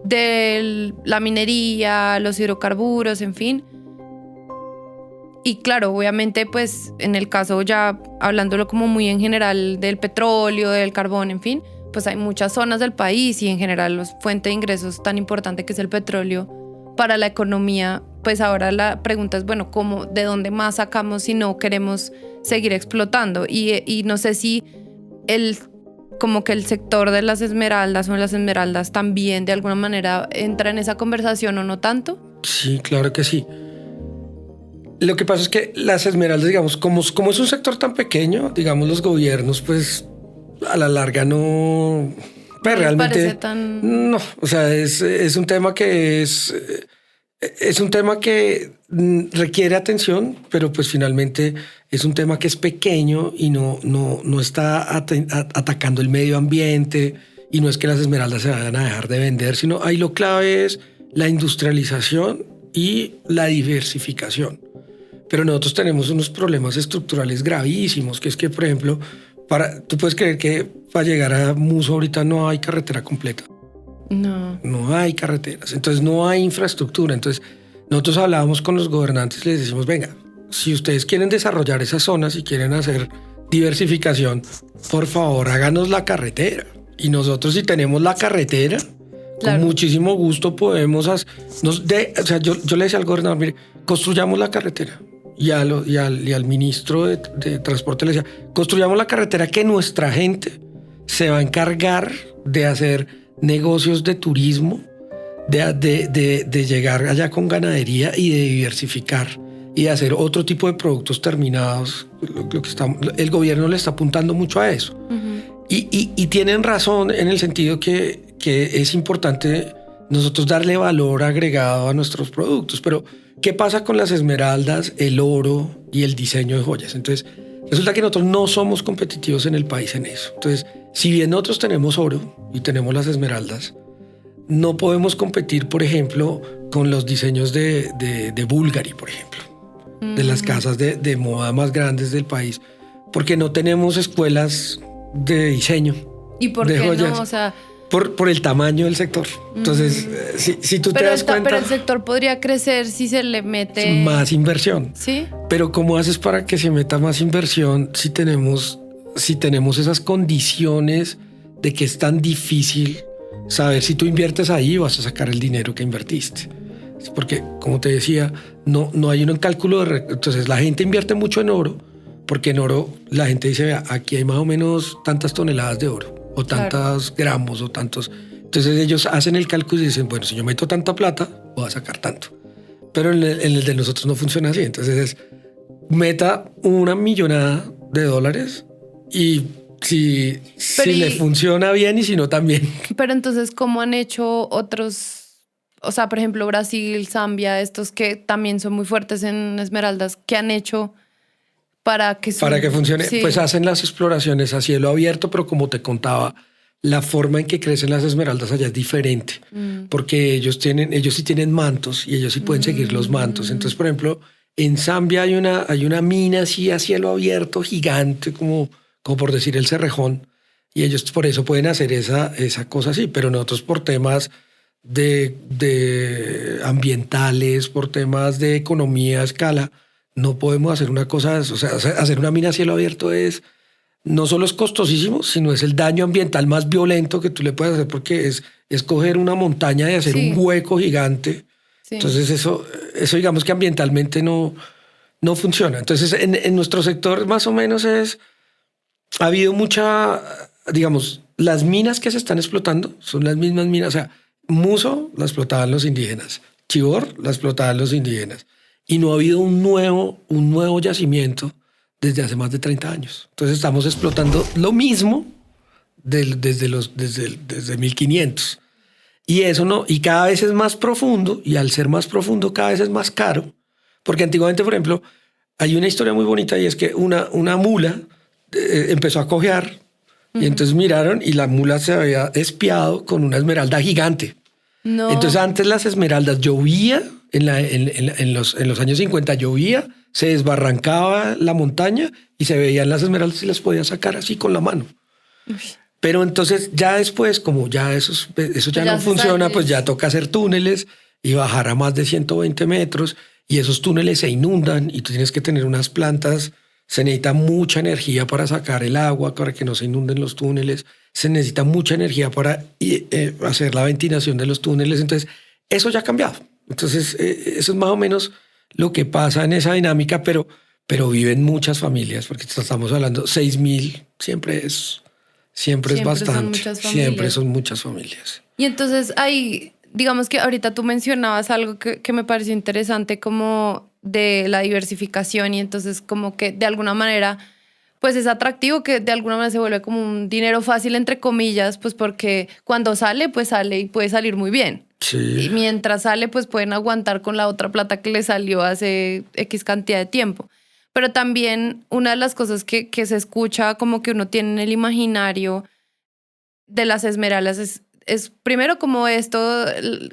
de la minería, los hidrocarburos, en fin. Y claro, obviamente, pues en el caso ya hablándolo como muy en general del petróleo, del carbón, en fin, pues hay muchas zonas del país y en general la fuente de ingresos tan importante que es el petróleo para la economía. Pues ahora la pregunta es, bueno, ¿de dónde más sacamos si no queremos seguir explotando? Y no sé si como que el sector de las esmeraldas o las esmeraldas también de alguna manera entra en esa conversación o no tanto? Sí, claro que sí. Lo que pasa es que las esmeraldas, digamos, como es un sector tan pequeño, digamos, los gobiernos, pues a la larga no... Pues ¿No les realmente... parece tan...? No, o sea, es un tema que es un tema que requiere atención, pero pues finalmente es un tema que es pequeño y no está atacando el medio ambiente, y no es que las esmeraldas se vayan a dejar de vender, sino ahí lo clave es la industrialización y la diversificación. Pero nosotros tenemos unos problemas estructurales gravísimos, que es que, por ejemplo, tú puedes creer que para llegar a Muso ahorita no hay carretera completa. No hay carreteras, entonces no hay infraestructura. Entonces nosotros hablábamos con los gobernantes y les decimos, venga, si ustedes quieren desarrollar esas zonas y quieren hacer diversificación, por favor háganos la carretera. Y nosotros, si tenemos la carretera, claro, con muchísimo gusto podemos o sea, yo le decía al gobernador, mire, construyamos la carretera. Y al ministro de Transporte le decía, construyamos la carretera, que nuestra gente se va a encargar de hacer negocios de turismo, de llegar allá con ganadería y de diversificar y de hacer otro tipo de productos terminados. El gobierno le está apuntando mucho a eso. Uh-huh. Y tienen razón en el sentido que es importante nosotros darle valor agregado a nuestros productos. Pero ¿qué pasa con las esmeraldas, el oro y el diseño de joyas? Entonces, resulta que nosotros no somos competitivos en el país en eso. Entonces, si bien nosotros tenemos oro y tenemos las esmeraldas, no podemos competir, por ejemplo, con los diseños de Bulgari, por ejemplo, de las casas de moda más grandes del país, porque no tenemos escuelas de diseño. ¿Y por qué joyas. no? O sea... Por el tamaño del sector. Entonces, si tú te das cuenta... Pero el sector podría crecer si se le mete... Más inversión. ¿Sí? Pero ¿cómo haces para que se meta más inversión si tenemos esas condiciones de que es tan difícil saber si tú inviertes ahí vas a sacar el dinero que invertiste? Porque, como te decía, no hay un cálculo de... Entonces, la gente invierte mucho en oro, porque en oro la gente dice, vea, aquí hay más o menos tantas toneladas de oro, o tantos gramos, o tantos... Entonces ellos hacen el cálculo y dicen, bueno, si yo meto tanta plata, voy a sacar tanto. Pero en el de nosotros no funciona así. Entonces es, meta $1 millón y si le funciona bien y si no también. Pero entonces, ¿cómo han hecho otros? O sea, por ejemplo, Brasil, Zambia, estos que también son muy fuertes en esmeraldas, ¿qué han hecho para que funcione? Sí. Pues hacen las exploraciones a cielo abierto, pero como te contaba, la forma en que crecen las esmeraldas allá es diferente, porque ellos sí tienen mantos y ellos sí pueden seguir los mantos. Entonces, por ejemplo, en Zambia hay una mina así a cielo abierto gigante, como por decir el Cerrejón, y ellos por eso pueden hacer esa cosa así, pero nosotros por temas de ambientales, por temas de economía a escala, no podemos hacer una cosa, o sea, hacer una mina a cielo abierto no solo es costosísimo, sino es el daño ambiental más violento que tú le puedes hacer, porque es coger una montaña y hacer un hueco gigante. Sí. Entonces eso digamos que ambientalmente no funciona. Entonces en nuestro sector más o menos ha habido mucha, digamos, las minas que se están explotando son las mismas minas. O sea, Muso la explotaban los indígenas, Chivor la explotaban los indígenas, y no ha habido un nuevo yacimiento desde hace más de 30 años. Entonces estamos explotando lo mismo desde 1500. Y eso no, y cada vez es más profundo, y al ser más profundo cada vez es más caro, porque antiguamente, por ejemplo, hay una historia muy bonita, y es que una mula empezó a cojear, y entonces miraron y la mula se había espiado con una esmeralda gigante. No. Entonces antes las esmeraldas llovía, en los años 50 llovía, se desbarrancaba la montaña y se veían las esmeraldas y las podía sacar así con la mano. Uy. Pero entonces ya después, como ya eso ya no funciona, pues ya toca hacer túneles y bajar a más de 120 metros, y esos túneles se inundan y tú tienes que tener unas plantas. Se necesita mucha energía para sacar el agua, para que no se inunden los túneles. Se necesita mucha energía para hacer la ventilación de los túneles. Entonces, eso ya ha cambiado. Entonces, eso es más o menos lo que pasa en esa dinámica, pero viven muchas familias, porque estamos hablando 6.000, siempre es Siempre es Siempre son bastante. muchas familias. Siempre son muchas familias. Y entonces ahí, digamos que ahorita tú mencionabas algo que me pareció interesante como de la diversificación y entonces como que de alguna manera pues es atractivo que de alguna manera se vuelve como un dinero fácil entre comillas, pues porque cuando sale pues sale y puede salir muy bien. Sí. Y mientras sale pues pueden aguantar con la otra plata que le salió hace X cantidad de tiempo. Pero también una de las cosas que se escucha como que uno tiene en el imaginario de las esmeraldas es primero como esto,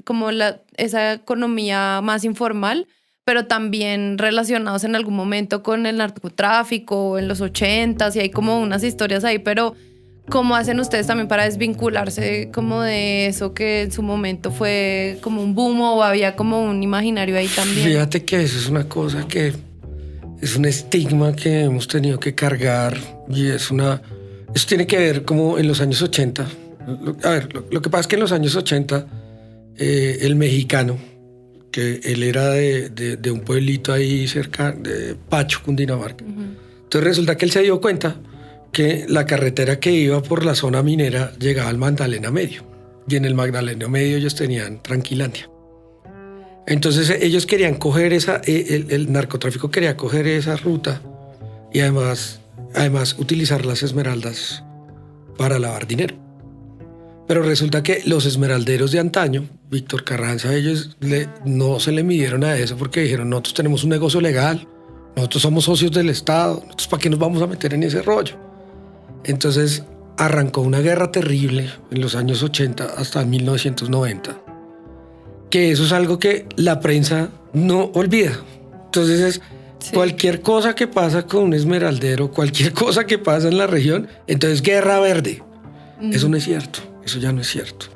como esa economía más informal, pero también relacionados en algún momento con el narcotráfico en los 80s y hay como unas historias ahí, pero ¿cómo hacen ustedes también para desvincularse como de eso que en su momento fue como un boom o había como un imaginario ahí también? Fíjate que eso es una cosa que es un estigma que hemos tenido que cargar y eso tiene que ver como en los años 80. A ver, lo que pasa es que en los años 80 el mexicano, que él era de un pueblito ahí cerca de Pacho, Cundinamarca. Entonces resulta que él se dio cuenta que la carretera que iba por la zona minera llegaba al Magdalena Medio y en el Magdalena Medio ellos tenían Tranquilandia. Entonces ellos querían coger el narcotráfico quería coger esa ruta y además utilizar las esmeraldas para lavar dinero. Pero resulta que los esmeralderos de antaño, Víctor Carranza, ellos no se le midieron a eso porque dijeron, nosotros tenemos un negocio legal, nosotros somos socios del Estado, nosotros ¿para qué nos vamos a meter en ese rollo? Entonces arrancó una guerra terrible en los años 80 hasta 1990. Que eso es algo que la prensa no olvida. Entonces cualquier cosa que pasa con un esmeraldero, cualquier cosa que pasa en la región, entonces guerra verde. Eso no es cierto, eso ya no es cierto.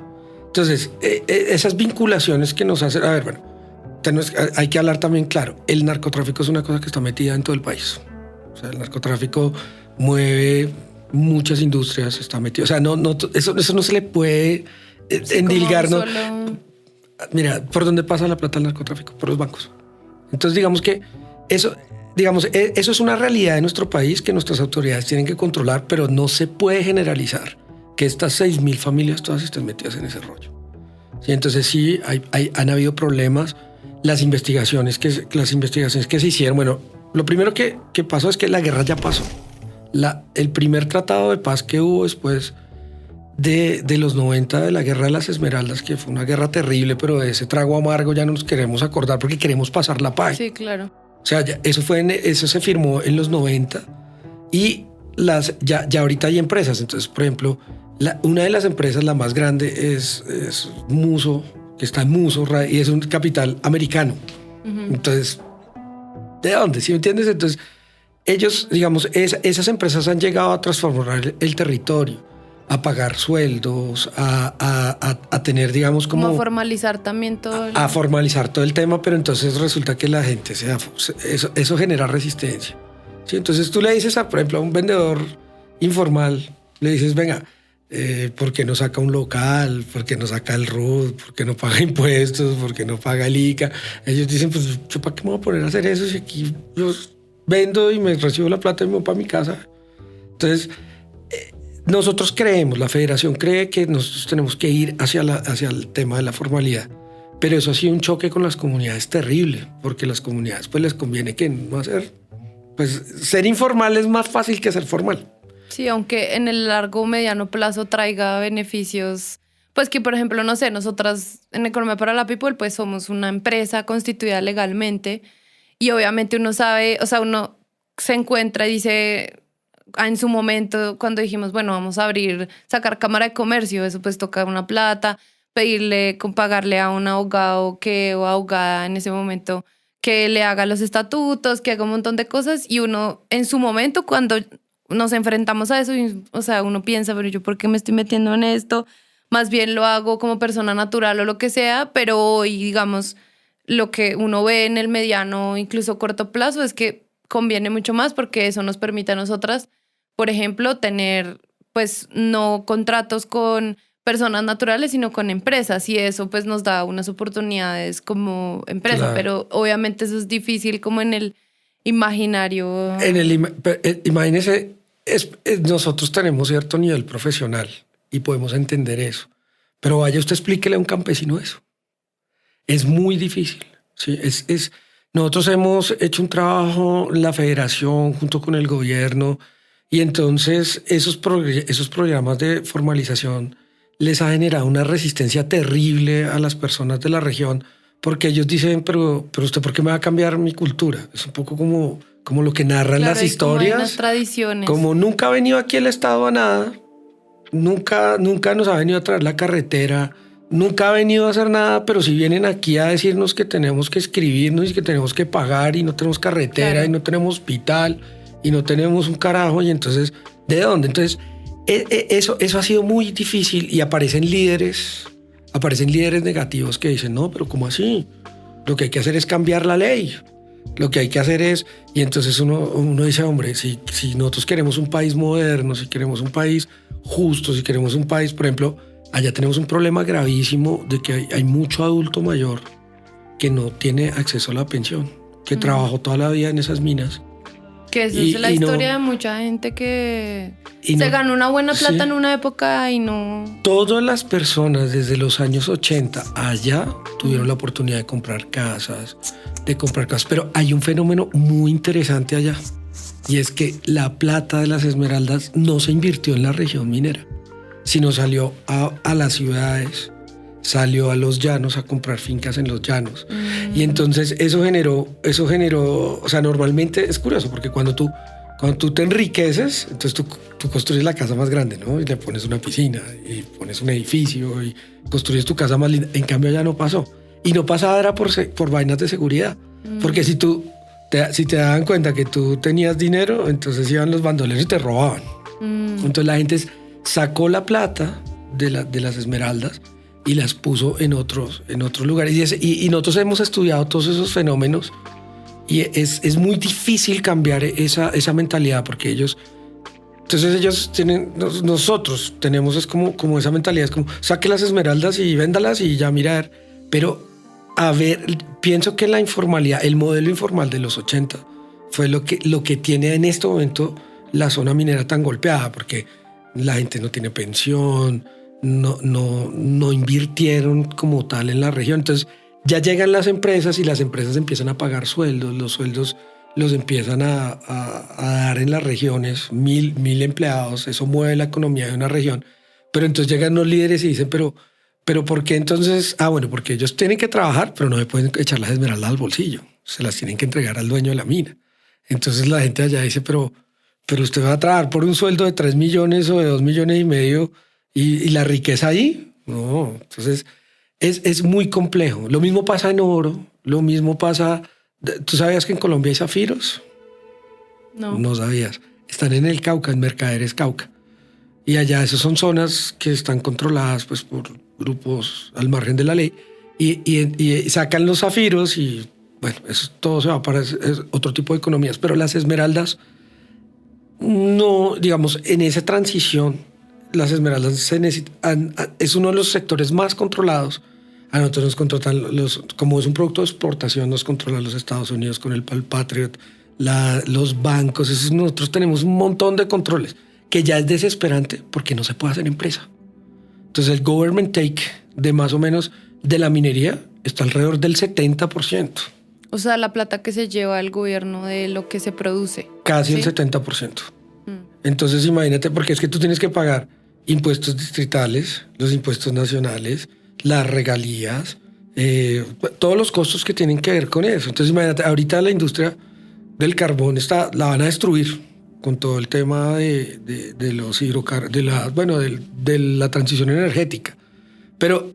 Entonces, esas vinculaciones que nos hacen... A ver, bueno, hay que hablar también claro. El narcotráfico es una cosa que está metida en todo el país. O sea, el narcotráfico mueve muchas industrias, está metido... O sea, eso no se le puede endilgar, ¿no? Mira, ¿por dónde pasa la plata del narcotráfico? Por los bancos. Entonces, digamos que eso es una realidad de nuestro país que nuestras autoridades tienen que controlar, pero no se puede generalizar que estas 6,000 familias todas estén metidas en ese rollo. ¿Sí? Entonces, sí, han habido problemas. Las investigaciones que se hicieron, bueno, lo primero que pasó es que la guerra ya pasó. El primer tratado de paz que hubo después de los 90 de la guerra de las Esmeraldas, que fue una guerra terrible, pero de ese trago amargo ya no nos queremos acordar porque queremos pasar la paz. Sí, claro. O sea, eso se firmó en los 90 y ya ahorita hay empresas. Entonces, por ejemplo, una de las empresas, la más grande, es Muso, que está en Muso y es un capital americano. Entonces, ¿de dónde? ¿Sí me entiendes? Entonces, ellos, digamos, esas empresas han llegado a transformar el territorio, a pagar sueldos, a tener, digamos, como... a formalizar también todo. A formalizar todo el tema, pero entonces resulta que la gente eso genera resistencia. ¿Sí? Entonces tú le dices, por ejemplo, a un vendedor informal, le dices, venga, ¿por qué no saca un local? ¿Por qué no saca el RUT? ¿Por qué no paga impuestos? ¿Por qué no paga el ICA? Ellos dicen, pues, ¿yo para qué me voy a poner a hacer eso si aquí yo vendo y me recibo la plata y me voy para mi casa? Entonces... nosotros creemos, la federación cree que nosotros tenemos que ir hacia el tema de la formalidad, pero eso ha sido un choque con las comunidades terrible, porque las comunidades pues les conviene que no hacer, pues ser informal es más fácil que ser formal. Sí, aunque en el largo o mediano plazo traiga beneficios, pues que por ejemplo, no sé, nosotras en Economía para la People pues somos una empresa constituida legalmente y obviamente uno sabe, o sea, uno se encuentra y dice... en su momento, cuando dijimos, bueno, vamos a sacar Cámara de Comercio, eso pues toca una plata, pagarle a un abogado o abogada en ese momento que le haga los estatutos, que haga un montón de cosas. Y uno, en su momento, cuando nos enfrentamos a eso, o sea, uno piensa, pero yo, ¿por qué me estoy metiendo en esto? Más bien lo hago como persona natural o lo que sea, pero hoy, digamos, lo que uno ve en el mediano, incluso corto plazo, es que conviene mucho más porque eso nos permite a nosotras, por ejemplo, tener pues no contratos con personas naturales, sino con empresas y eso pues nos da unas oportunidades como empresa, claro. Pero obviamente eso es difícil como en el imaginario. Imagínese nosotros tenemos cierto nivel profesional y podemos entender eso. Pero vaya usted, explíquele a un campesino eso. Es muy difícil. ¿Sí? Nosotros hemos hecho un trabajo en la federación junto con el gobierno y entonces esos programas de formalización les ha generado una resistencia terrible a las personas de la región porque ellos dicen, pero usted, ¿por qué me va a cambiar mi cultura? Es un poco como lo que narran las historias. Como las tradiciones. Como nunca ha venido aquí el Estado a nada, nunca nos ha venido a traer la carretera, nunca ha venido a hacer nada, pero si vienen aquí a decirnos que tenemos que escribirnos y que tenemos que pagar y no tenemos carretera, claro, y no tenemos hospital y no tenemos un carajo, y entonces, ¿de dónde? Entonces, eso ha sido muy difícil y aparecen líderes negativos que dicen, no, pero ¿cómo así? Lo que hay que hacer es cambiar la ley. Lo que hay que hacer es, y entonces uno dice, hombre, si nosotros queremos un país moderno, si queremos un país justo, si queremos un país, por ejemplo, allá tenemos un problema gravísimo de que hay mucho adulto mayor que no tiene acceso a la pensión, que trabajó toda la vida en esas minas. Que esa es la historia de mucha gente que se ganó una buena plata en una época y no... Todas las personas desde los años 80 allá tuvieron la oportunidad de comprar casas, pero hay un fenómeno muy interesante allá y es que la plata de las esmeraldas no se invirtió en la región minera, sino salió a las ciudades, salió a los llanos a comprar fincas en los llanos. Y entonces eso generó, o sea, normalmente es curioso porque cuando tú te enriqueces, entonces tú construyes la casa más grande, ¿no? Y le pones una piscina y pones un edificio y construyes tu casa más linda. En cambio allá no pasó. Y no pasaba era por vainas de seguridad. Porque si te daban cuenta que tú tenías dinero, entonces iban los bandoleros y te robaban. Entonces la gente sacó la plata de las esmeraldas y las puso en otros lugares. Y nosotros hemos estudiado todos esos fenómenos y es muy difícil cambiar esa mentalidad porque ellos tienen, nosotros tenemos es como esa mentalidad, es como saque las esmeraldas y véndalas y ya mirar. Pero a ver, pienso que la informalidad, el modelo informal de los 80 fue lo que tiene en este momento la zona minera tan golpeada porque la gente no tiene pensión, no invirtieron como tal en la región. Entonces ya llegan las empresas y las empresas empiezan a pagar sueldos. Los sueldos los empiezan a dar en las regiones, 1,000 empleados. Eso mueve la economía de una región. Pero entonces llegan los líderes y dicen, pero ¿por qué entonces? Bueno, porque ellos tienen que trabajar, pero no me pueden echar las esmeraldas al bolsillo. Se las tienen que entregar al dueño de la mina. Entonces la gente allá dice, pero usted va a trabajar por un sueldo de 3 millones o de 2,5 millones y la riqueza ahí. No, entonces es muy complejo. Lo mismo pasa en oro, lo mismo pasa... ¿Tú sabías que en Colombia hay zafiros? No. No sabías. Están en el Cauca, en Mercaderes Cauca. Y allá esas son zonas que están controladas pues, por grupos al margen de la ley y sacan los zafiros y bueno, eso todo se va para otro tipo de economías. Pero las esmeraldas, no, digamos, en esa transición, las esmeraldas se necesitan, es uno de los sectores más controlados. A nosotros nos controlan como es un producto de exportación, nos controlan los Estados Unidos con el Patriot, los bancos. Nosotros tenemos un montón de controles que ya es desesperante porque no se puede hacer empresa. Entonces el government take de más o menos de la minería está alrededor del 70%. O sea, la plata que se lleva el gobierno de lo que se produce. Casi ¿sí? el 70%. Entonces imagínate, porque es que tú tienes que pagar impuestos distritales, los impuestos nacionales, las regalías, todos los costos que tienen que ver con eso. Entonces imagínate, ahorita la industria del carbón la van a destruir con todo el tema de los hidrocarburos, de la transición energética. Pero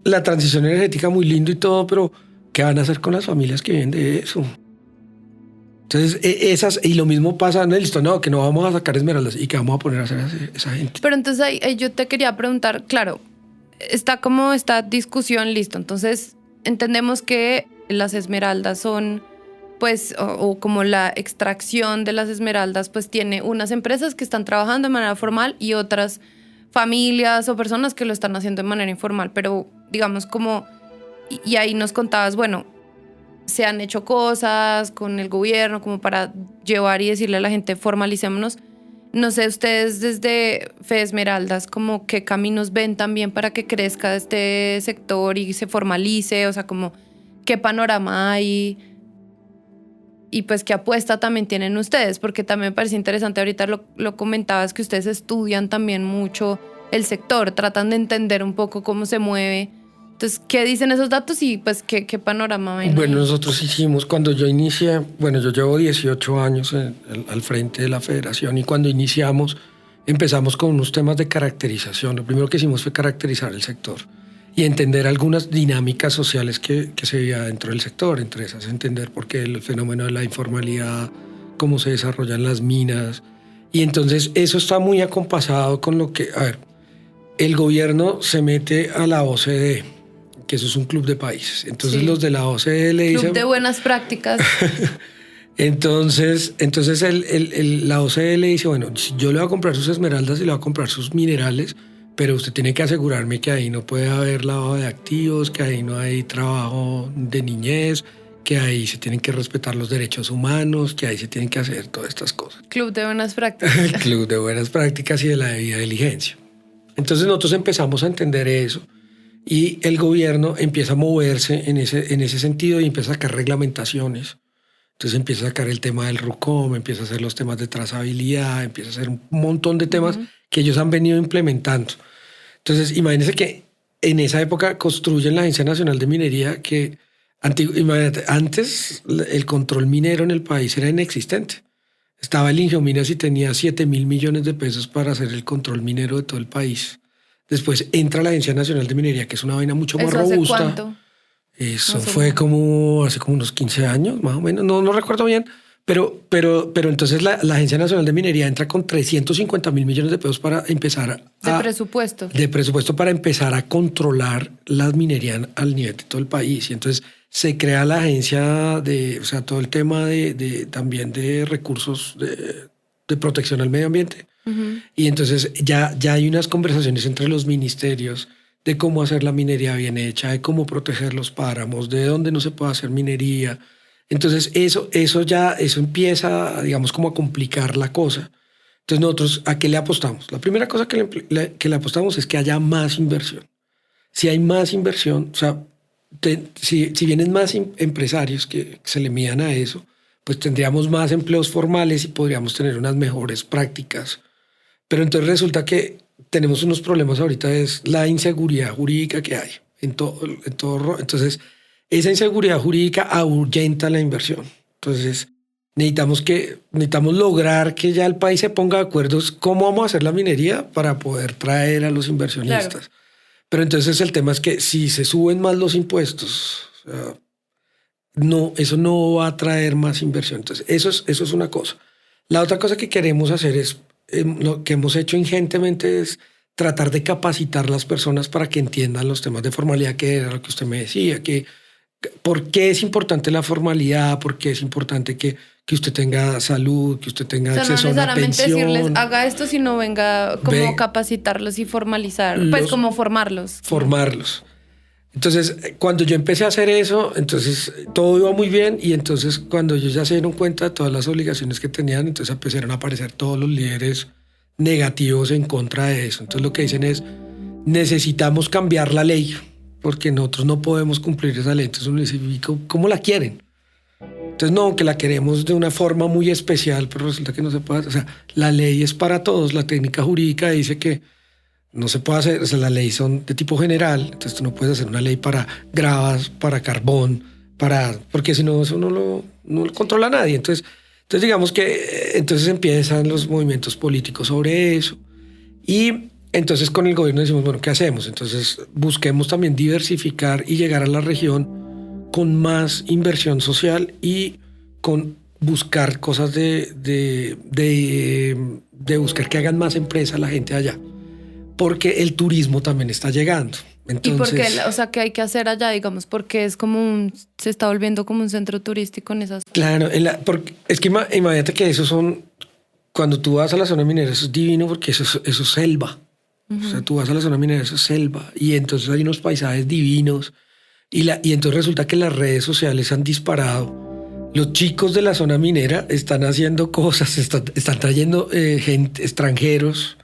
la transición energética muy lindo y todo, pero ¿qué van a hacer con las familias que viven de eso? Entonces, y lo mismo pasa, que no vamos a sacar esmeraldas y que vamos a poner a hacer a esa gente. Pero entonces ahí yo te quería preguntar, claro, está como esta discusión, listo. Entonces, entendemos que las esmeraldas son, pues, o como la extracción de las esmeraldas, pues tiene unas empresas que están trabajando de manera formal y otras familias o personas que lo están haciendo de manera informal. Pero, digamos, como, y ahí nos contabas, bueno, se han hecho cosas con el gobierno como para llevar y decirle a la gente, formalicémonos. No sé, ustedes desde Fe Esmeraldas, como qué caminos ven también para que crezca este sector y se formalice, o sea, como qué panorama hay y pues qué apuesta también tienen ustedes, porque también me parece interesante, ahorita lo comentabas, que ustedes estudian también mucho el sector, tratan de entender un poco cómo se mueve. Entonces, ¿qué dicen esos datos y pues qué panorama ven? Bueno, nosotros hicimos, cuando yo inicié, bueno, yo llevo 18 años al frente de la federación, y cuando iniciamos empezamos con unos temas de caracterización. Lo primero que hicimos fue caracterizar el sector y entender algunas dinámicas sociales que se veía dentro del sector, entre esas entender por qué el fenómeno de la informalidad, cómo se desarrollan las minas. Y entonces eso está muy acompasado con lo que, a ver, el gobierno se mete a la OCDE, que eso es un club de países. Entonces sí, los de la OCDE le dicen... Club de buenas prácticas. Entonces la OCDE le dice, bueno, yo le voy a comprar sus esmeraldas y le voy a comprar sus minerales, pero usted tiene que asegurarme que ahí no puede haber lavado de activos, que ahí no hay trabajo de niñez, que ahí se tienen que respetar los derechos humanos, que ahí se tienen que hacer todas estas cosas. Club de buenas prácticas. El club de buenas prácticas y de la debida diligencia. Entonces nosotros empezamos a entender eso. Y el gobierno empieza a moverse en ese sentido y empieza a sacar reglamentaciones. Entonces empieza a sacar el tema del RUCOM, empieza a hacer los temas de trazabilidad, empieza a hacer un montón de temas que ellos han venido implementando. Entonces imagínense que en esa época construyen la Agencia Nacional de Minería, que imagínate, antes el control minero en el país era inexistente. Estaba el Ingiominas y tenía 7.000 millones de pesos para hacer el control minero de todo el país. Después entra la Agencia Nacional de Minería, que es una vaina mucho más robusta. ¿Eso hace cuánto? Eso fue como hace como unos 15 años, más o menos. No recuerdo bien. Pero entonces la Agencia Nacional de Minería entra con 350.000 millones de pesos para empezar de presupuesto. De presupuesto para empezar a controlar la minería al nivel de todo el país. Y entonces se crea la agencia o sea, todo el tema también de recursos de protección al medio ambiente. Y entonces ya hay unas conversaciones entre los ministerios de cómo hacer la minería bien hecha, de cómo proteger los páramos, de dónde no se puede hacer minería. Entonces eso empieza, digamos, como a complicar la cosa. Entonces nosotros, ¿a qué le apostamos? La primera cosa que le apostamos es que haya más inversión. Si hay más inversión, o sea, si vienen más empresarios que se le midan a eso, pues tendríamos más empleos formales y podríamos tener unas mejores prácticas. Pero entonces resulta que tenemos unos problemas ahorita, es la inseguridad jurídica que hay en todo. Entonces, esa inseguridad jurídica ahuyenta la inversión. Entonces, necesitamos lograr que ya el país se ponga de acuerdo cómo vamos a hacer la minería para poder traer a los inversionistas. Claro. Pero entonces el tema es que si se suben más los impuestos, o sea, eso no va a traer más inversión. Entonces, eso es una cosa. La otra cosa que queremos hacer es, lo que hemos hecho ingentemente, es tratar de capacitar a las personas para que entiendan los temas de formalidad, que era lo que usted me decía, que por qué es importante la formalidad, por qué es importante que usted tenga salud, que usted tenga acceso a una pensión. No necesariamente decirles haga esto, sino venga como capacitarlos y formalizar, pues como formarlos. Formarlos. Entonces, cuando yo empecé a hacer eso, entonces todo iba muy bien, y entonces cuando ellos ya se dieron cuenta de todas las obligaciones que tenían, entonces empezaron a aparecer todos los líderes negativos en contra de eso. Entonces lo que dicen es, necesitamos cambiar la ley, porque nosotros no podemos cumplir esa ley. Entonces uno dice, ¿cómo la quieren? Entonces no, que la queremos de una forma muy especial, pero resulta que no se puede. O sea, la ley es para todos. La técnica jurídica dice que no se puede hacer, o sea, las leyes son de tipo general, entonces tú no puedes hacer una ley para gravas, para carbón, porque si no, eso no lo controla nadie. Entonces digamos que entonces empiezan los movimientos políticos sobre eso. Y entonces con el gobierno decimos, bueno, ¿qué hacemos? Entonces busquemos también diversificar y llegar a la región con más inversión social y con buscar cosas de buscar que hagan más empresa la gente allá. Porque el turismo también está llegando. Entonces, ¿y por qué? O sea, ¿qué hay que hacer allá, digamos? Porque es como se está volviendo como un centro turístico en esas... Claro, porque es que imagínate que eso cuando tú vas a la zona minera, eso es divino, porque eso es selva. O sea, tú vas a la zona minera, eso es selva. Y entonces hay unos paisajes divinos. Y entonces resulta que las redes sociales han disparado Los chicos de la zona minera están haciendo cosas, están trayendo gente, extranjeros,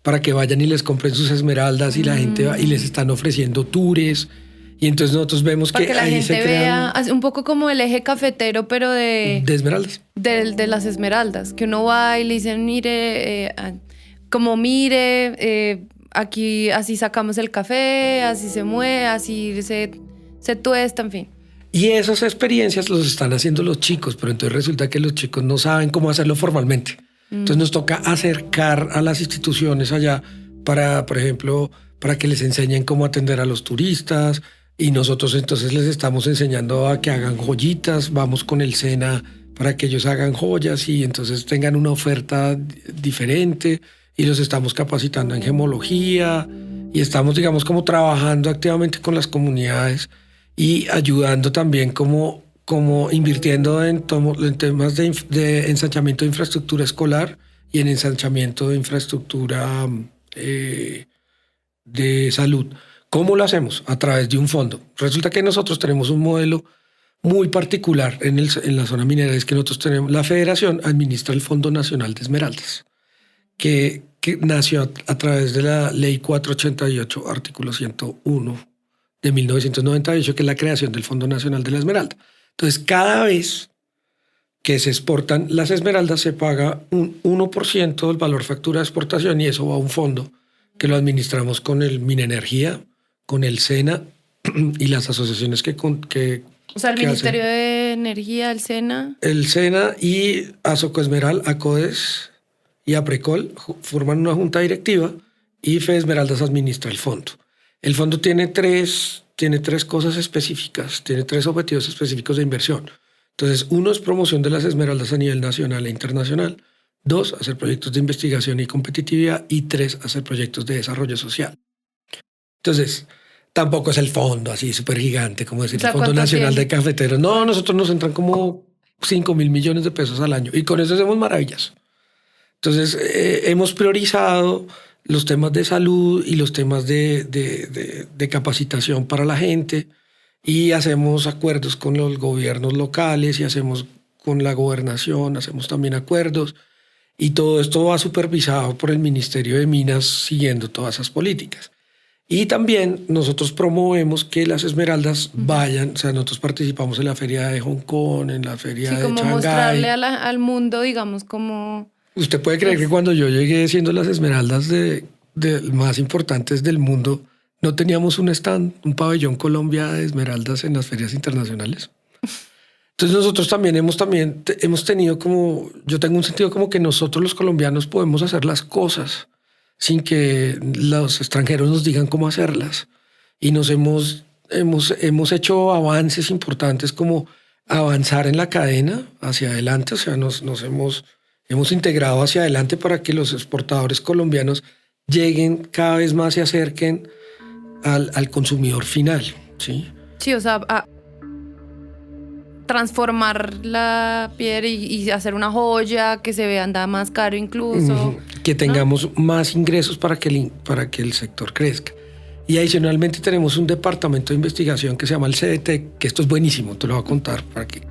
para que vayan y les compren sus esmeraldas y la gente va y les están ofreciendo tours. Y entonces nosotros vemos para que la ahí gente se crean vea un poco como el eje cafetero, pero de esmeraldas. De las esmeraldas, que uno va y le dicen, mire, aquí así sacamos el café, así se mueve, así se tuesta, en fin. Y esas experiencias los están haciendo los chicos, pero entonces resulta que los chicos no saben cómo hacerlo formalmente. Entonces nos toca acercar a las instituciones allá para, por ejemplo, para que les enseñen cómo atender a los turistas, y nosotros entonces les estamos enseñando a que hagan joyitas, vamos con el SENA para que ellos hagan joyas y entonces tengan una oferta diferente, y los estamos capacitando en gemología y estamos, digamos, como trabajando activamente con las comunidades y ayudando también como invirtiendo en temas de ensanchamiento de infraestructura escolar y en ensanchamiento de infraestructura de salud. ¿Cómo lo hacemos? A través de un fondo. Resulta que nosotros tenemos un modelo muy particular en la zona minera, es que nosotros tenemos, la federación administra el Fondo Nacional de Esmeraldas, que nació a través de la Ley 488, artículo 101 de 1998, que es la creación del Fondo Nacional de la Esmeralda. Entonces, cada vez que se exportan las esmeraldas, se paga un 1% del valor factura de exportación, y eso va a un fondo que lo administramos con el Minenergía, con el SENA y las asociaciones que o sea, el Ministerio de Energía, el SENA. El SENA y Asocoesmeral, ACODES y APRECOL forman una junta directiva, y FEDESmeraldas administra el fondo. El fondo tiene tres cosas específicas, tiene 3 objetivos específicos de inversión. Entonces, 1 es promoción de las esmeraldas a nivel nacional e internacional. 2, hacer proyectos de investigación y competitividad. Y 3, hacer proyectos de desarrollo social. Entonces, tampoco es el fondo así súper gigante, como decir, o sea, el Fondo Nacional de Cafeteros. No, nosotros nos entran como 5.000 millones de pesos al año y con eso hacemos maravillas. Entonces, hemos priorizado los temas de salud y los temas de capacitación para la gente, y hacemos acuerdos con los gobiernos locales y hacemos con la gobernación, hacemos también acuerdos, y todo esto va supervisado por el Ministerio de Minas siguiendo todas esas políticas. Y también nosotros promovemos que las esmeraldas vayan, o sea, nosotros participamos en la feria de Hong Kong, en la feria de Shanghái. Sí, como mostrarle al mundo, digamos, como... Usted puede creer que cuando yo llegué siendo las esmeraldas de más importantes del mundo, no teníamos un stand, un pabellón Colombia de esmeraldas en las ferias internacionales. Entonces nosotros también hemos tenido como, yo tengo un sentido como que nosotros los colombianos podemos hacer las cosas sin que los extranjeros nos digan cómo hacerlas. Y nos hemos hecho avances importantes, como avanzar en la cadena hacia adelante, o sea, nos hemos integrado hacia adelante para que los exportadores colombianos lleguen cada vez más, se acerquen al consumidor final, ¿sí? Sí, o sea, a transformar la piedra y hacer una joya que se vea anda más caro incluso. Que tengamos más ingresos para que el sector crezca. Y adicionalmente tenemos un departamento de investigación que se llama el CDT, que esto es buenísimo, te lo voy a contar para que...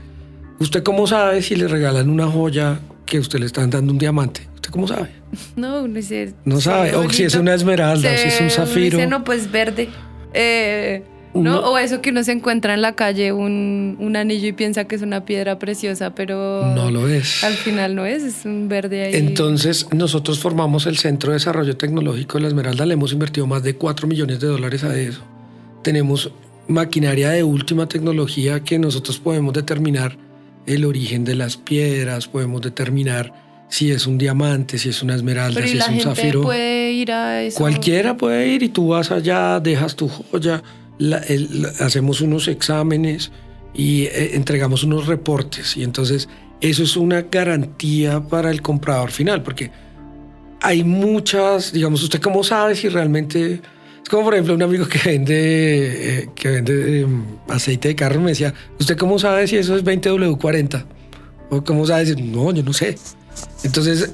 ¿Usted cómo sabe si le regalan una joya que usted le están dando un diamante? ¿Usted cómo sabe? No sé. No sabe. O si es una esmeralda, o si es un zafiro. Dice, no, pues verde. ¿no? O eso que uno se encuentra en la calle, un anillo, y piensa que es una piedra preciosa, pero... No lo es. Al final no es un verde ahí. Entonces, nosotros formamos el Centro de Desarrollo Tecnológico de la Esmeralda. Le hemos invertido más de $4 millones a eso. Tenemos maquinaria de última tecnología que nosotros podemos determinar el origen de las piedras, podemos determinar si es un diamante, si es una esmeralda, pero si es un zafiro. La gente puede ir a eso. Cualquiera puede ir y tú vas allá, dejas tu joya, hacemos unos exámenes y entregamos unos reportes. Y entonces eso es una garantía para el comprador final, porque hay muchas, digamos, ¿usted cómo sabe si realmente...? Es como, por ejemplo, un amigo que vende aceite de carro me decía, ¿usted cómo sabe si eso es 20W40? ¿O cómo sabe si...? No, yo no sé. Entonces,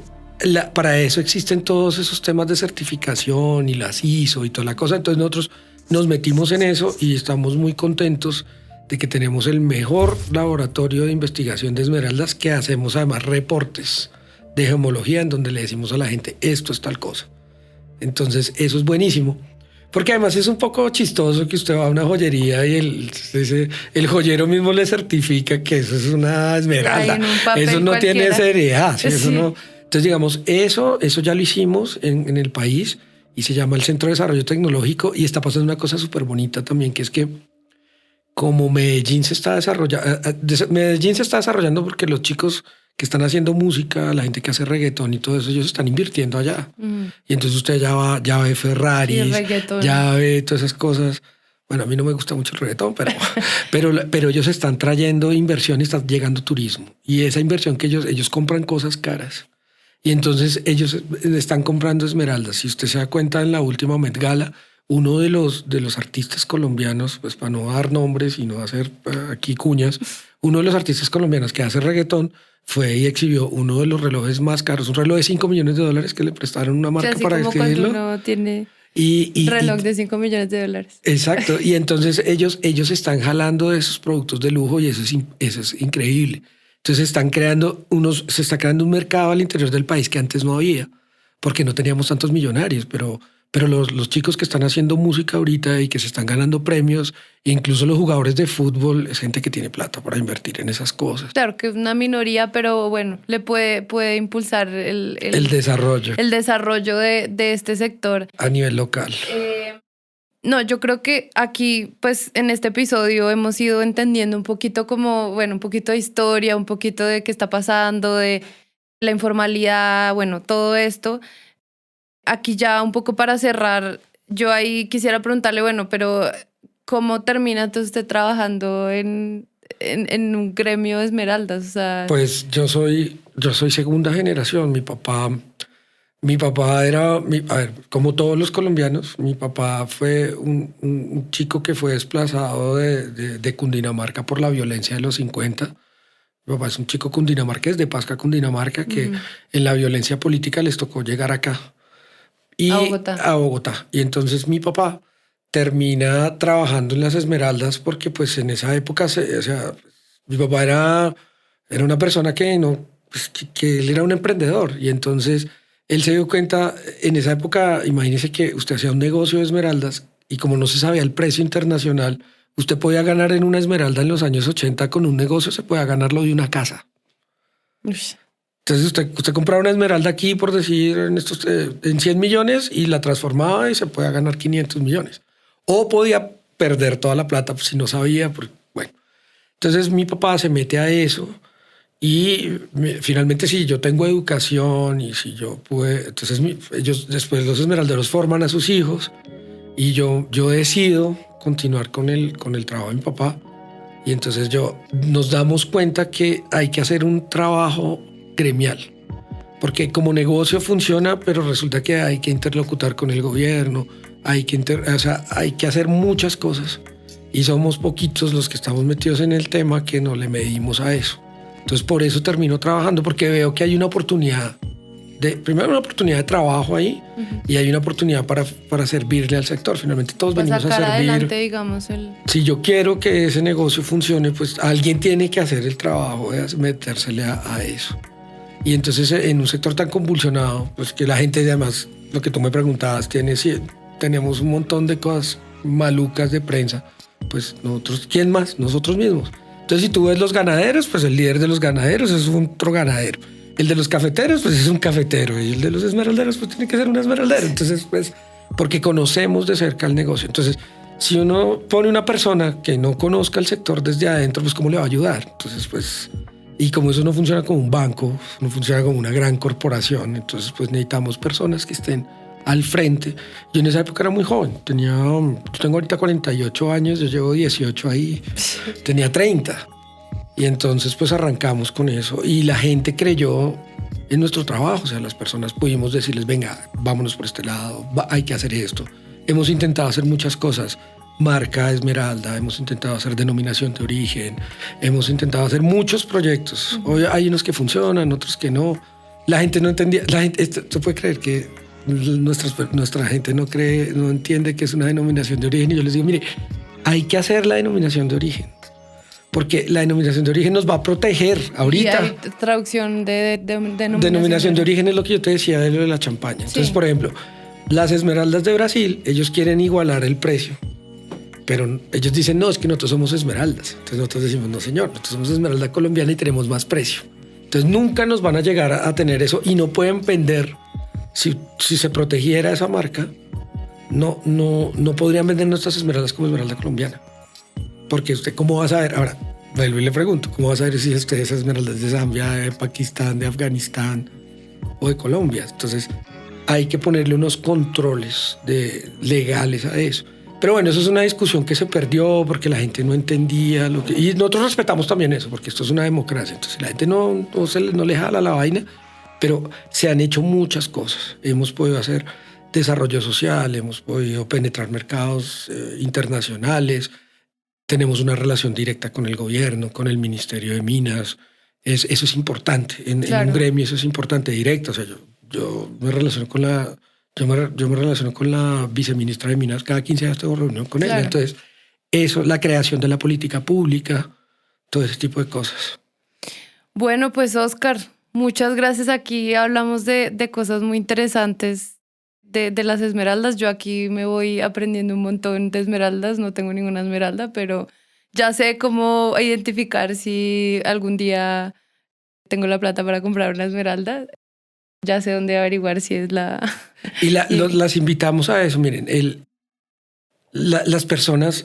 para eso existen todos esos temas de certificación y las ISO y toda la cosa. Entonces nosotros nos metimos en eso y estamos muy contentos de que tenemos el mejor laboratorio de investigación de esmeraldas, que hacemos además reportes de gemología en donde le decimos a la gente, esto es tal cosa. Entonces, eso es buenísimo. Porque además es un poco chistoso que usted va a una joyería y el joyero mismo le certifica que eso es una esmeralda. Eso no tiene seriedad. ¿Sí? Eso no. Entonces, digamos, eso ya lo hicimos en el país y se llama el Centro de Desarrollo Tecnológico, y está pasando una cosa súper bonita también, que es que como Medellín se está desarrollando porque los chicos que están haciendo música, la gente que hace reggaetón y todo eso, ellos están invirtiendo allá. Y entonces usted ya ve Ferraris, ya ve todas esas cosas. Bueno, a mí no me gusta mucho el reggaetón, pero ellos están trayendo inversión y está llegando turismo. Y esa inversión que ellos compran cosas caras. Y entonces ellos están comprando esmeraldas. Si usted se da cuenta, en la última Met Gala, uno de los artistas colombianos, pues para no dar nombres y no hacer aquí cuñas, uno de los artistas colombianos que hace reggaetón fue y exhibió uno de los relojes más caros, un reloj de $5 millones que le prestaron una marca para exhibirlo. Uno tiene reloj de $5 millones. Exacto. Y entonces ellos están jalando de esos productos de lujo y eso es increíble. Entonces se está creando un mercado al interior del país que antes no había, porque no teníamos tantos millonarios, pero los chicos que están haciendo música ahorita y que se están ganando premios, incluso los jugadores de fútbol, es gente que tiene plata para invertir en esas cosas. Claro que es una minoría, pero bueno, le puede impulsar el desarrollo. El desarrollo de este sector. A nivel local. No, yo creo que aquí, pues en este episodio hemos ido entendiendo un poquito un poquito de historia, un poquito de qué está pasando, de la informalidad, bueno, todo esto. Aquí ya un poco para cerrar, yo ahí quisiera preguntarle, pero ¿cómo termina usted trabajando en un gremio de esmeraldas? O sea, pues yo soy segunda generación. Mi papá era, como todos los colombianos, mi papá fue un chico que fue desplazado de Cundinamarca por la violencia de los 50. Mi papá es un chico cundinamarqués, de Pasca, Cundinamarca, que en la violencia política les tocó llegar acá. A Bogotá. Y entonces mi papá termina trabajando en las esmeraldas porque pues en esa época, mi papá era una persona que él era un emprendedor. Y entonces él se dio cuenta, en esa época, imagínese que usted hacía un negocio de esmeraldas y como no se sabía el precio internacional, usted podía ganar en una esmeralda en los años 80 con un negocio, se podía ganar lo de una casa. Uy. Entonces usted compraba una esmeralda aquí, por decir, en 100 millones y la transformaba y se podía ganar 500 millones. O podía perder toda la plata si no sabía. Bueno, entonces mi papá se mete a eso y finalmente si yo tengo educación y si yo pude, entonces ellos después los esmeralderos forman a sus hijos y yo decido continuar con el trabajo de mi papá. Y entonces nos damos cuenta que hay que hacer un trabajo gremial, porque como negocio funciona, pero resulta que hay que interlocutar con el gobierno, hay que hacer muchas cosas y somos poquitos los que estamos metidos en el tema que no le medimos a eso. Entonces por eso termino trabajando, porque veo que hay una oportunidad primero una oportunidad de trabajo ahí y hay una oportunidad para servirle al sector. Finalmente todos venimos a servir. Adelante, digamos, Si yo quiero que ese negocio funcione, pues alguien tiene que hacer el trabajo de metérsele a eso. Y entonces en un sector tan convulsionado, pues que la gente, además, lo que tú me preguntabas, tenemos un montón de cosas malucas de prensa, pues nosotros, ¿quién más? Nosotros mismos. Entonces si tú ves los ganaderos, pues el líder de los ganaderos es otro ganadero. El de los cafeteros, pues es un cafetero. Y el de los esmeralderos, pues tiene que ser un esmeraldero. Entonces, pues, porque conocemos de cerca el negocio. Entonces, si uno pone una persona que no conozca el sector desde adentro, pues ¿cómo le va a ayudar? Entonces, pues... Y como eso no funciona como un banco, no funciona como una gran corporación, entonces pues necesitamos personas que estén al frente. Yo en esa época era muy joven, yo tengo ahorita 48 años, yo llevo 18 ahí, tenía 30. Y entonces pues arrancamos con eso y la gente creyó en nuestro trabajo, o sea, las personas pudimos decirles, venga, vámonos por este lado, hay que hacer esto. Hemos intentado hacer muchas cosas. Marca Esmeralda, hemos intentado hacer denominación de origen, hemos intentado hacer muchos proyectos. Hoy hay unos que funcionan, otros que no. La gente no entendía, se puede creer que nuestra gente no entiende que es una denominación de origen. Y yo les digo, mire, hay que hacer la denominación de origen. porque la denominación de origen nos va a proteger ahorita. Y hay traducción de Denominación de origen es lo que yo te decía de lo de la champaña. Entonces, Sí. por ejemplo, las esmeraldas de Brasil, ellos quieren igualar el precio, pero ellos dicen, no, es que nosotros somos esmeraldas. Entonces nosotros decimos, no señor, nosotros somos esmeralda colombiana y tenemos más precio. Entonces nunca nos van a llegar a tener eso y no pueden vender. Si se protegiera esa marca, no podrían vender nuestras esmeraldas como esmeralda colombiana. Porque usted, ¿cómo va a saber? Ahora, vuelvo y le pregunto, ¿cómo va a saber si usted es esmeraldas de Zambia, de Pakistán, de Afganistán o de Colombia? Entonces, hay que ponerle unos controles legales a eso. Pero bueno, eso es una discusión que se perdió porque la gente no entendía lo que... Y nosotros respetamos también eso, porque esto es una democracia. Entonces, la gente no le jala la vaina, pero se han hecho muchas cosas. Hemos podido hacer desarrollo social, hemos podido penetrar mercados internacionales, tenemos una relación directa con el gobierno, con el Ministerio de Minas. Eso es importante. En un gremio eso es importante, directo. O sea, yo me relaciono con la... Yo me relaciono con la viceministra de Minas, cada 15 días tengo reunión con ella. Entonces, eso, la creación de la política pública, todo ese tipo de cosas. Bueno, pues Oscar, muchas gracias. Aquí hablamos de cosas muy interesantes de las esmeraldas. Yo aquí me voy aprendiendo un montón de esmeraldas. No tengo ninguna esmeralda, pero ya sé cómo identificar si algún día tengo la plata para comprar una esmeralda. Ya sé dónde averiguar si es la... Y las invitamos a eso. Miren, las personas,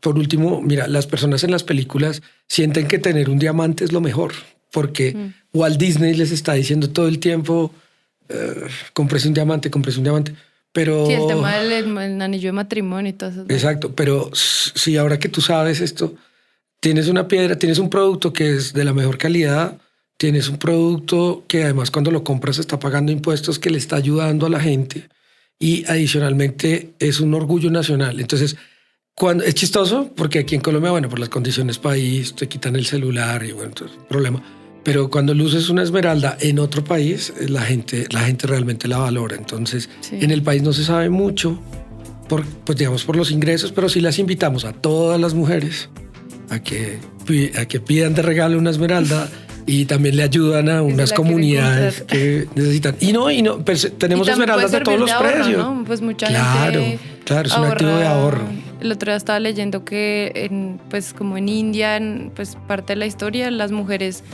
por último, mira, las personas en las películas sienten que tener un diamante es lo mejor, porque Walt Disney les está diciendo todo el tiempo, cómprese un diamante, pero... Sí, el tema del anillo de matrimonio y todo eso. Exacto, pero si ahora que tú sabes esto, tienes una piedra, tienes un producto que es de la mejor calidad, tienes un producto que además cuando lo compras está pagando impuestos, que le está ayudando a la gente y adicionalmente es un orgullo nacional. Entonces, cuando es chistoso porque aquí en Colombia, bueno, por las condiciones país, te quitan el celular y bueno, entonces, problema. Pero cuando luces una esmeralda en otro país, la gente realmente la valora. Entonces, en el país no se sabe mucho, pues digamos por los ingresos, pero sí las invitamos a todas las mujeres a que pidan de regalo una esmeralda. Y también le ayudan a unas comunidades que necesitan. Y no, pues, tenemos esmeraldas de todos los precios. ¿No? Pues mucha gente Claro, es un activo de ahorro. El otro día estaba leyendo que pues como en India, pues parte de la historia, las mujeres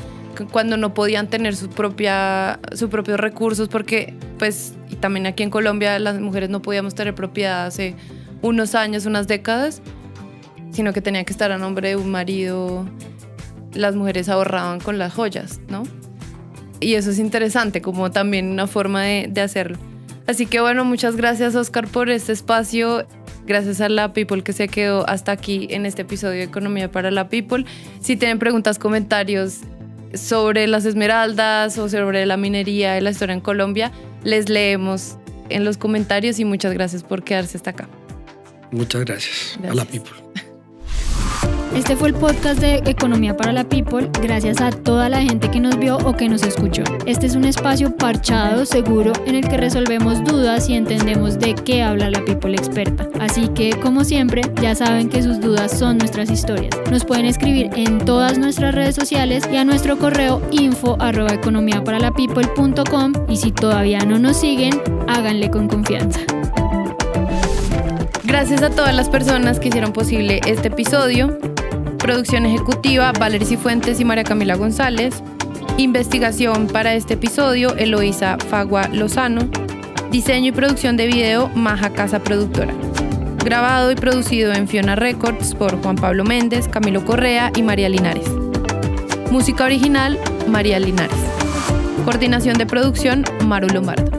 cuando no podían tener sus propios recursos, porque pues y también aquí en Colombia las mujeres no podíamos tener propiedad hace unos años, unas décadas, sino que tenía que estar a nombre de un marido. Las mujeres ahorraban con las joyas, ¿no? Y eso es interesante, como también una forma de hacerlo. Así que bueno, muchas gracias Oscar por este espacio. Gracias a la People que se quedó hasta aquí en este episodio de Economía para la People. Si tienen preguntas, comentarios sobre las esmeraldas o sobre la minería y la historia en Colombia, les leemos en los comentarios y muchas gracias por quedarse hasta acá. Muchas gracias. A la People. Este fue el podcast de Economía para la People. Gracias a toda la gente que nos vio o que nos escuchó. Este es un espacio parchado, seguro, en el que resolvemos dudas y entendemos de qué habla la People experta. Así que, como siempre, ya saben que sus dudas son nuestras historias. Nos pueden escribir en todas nuestras redes sociales y a nuestro correo info@economiaparalapeople.com, y si todavía no nos siguen, háganle con confianza. Gracias a todas las personas que hicieron posible este episodio. Producción ejecutiva, Valery Cifuentes y María Camila González. Investigación para este episodio, Eloísa Fagua Lozano. Diseño y producción de video, Maja Casa Productora. Grabado y producido en Fiona Records por Juan Pablo Méndez, Camilo Correa y María Linares. Música original, María Linares. Coordinación de producción, Maru Lombardo.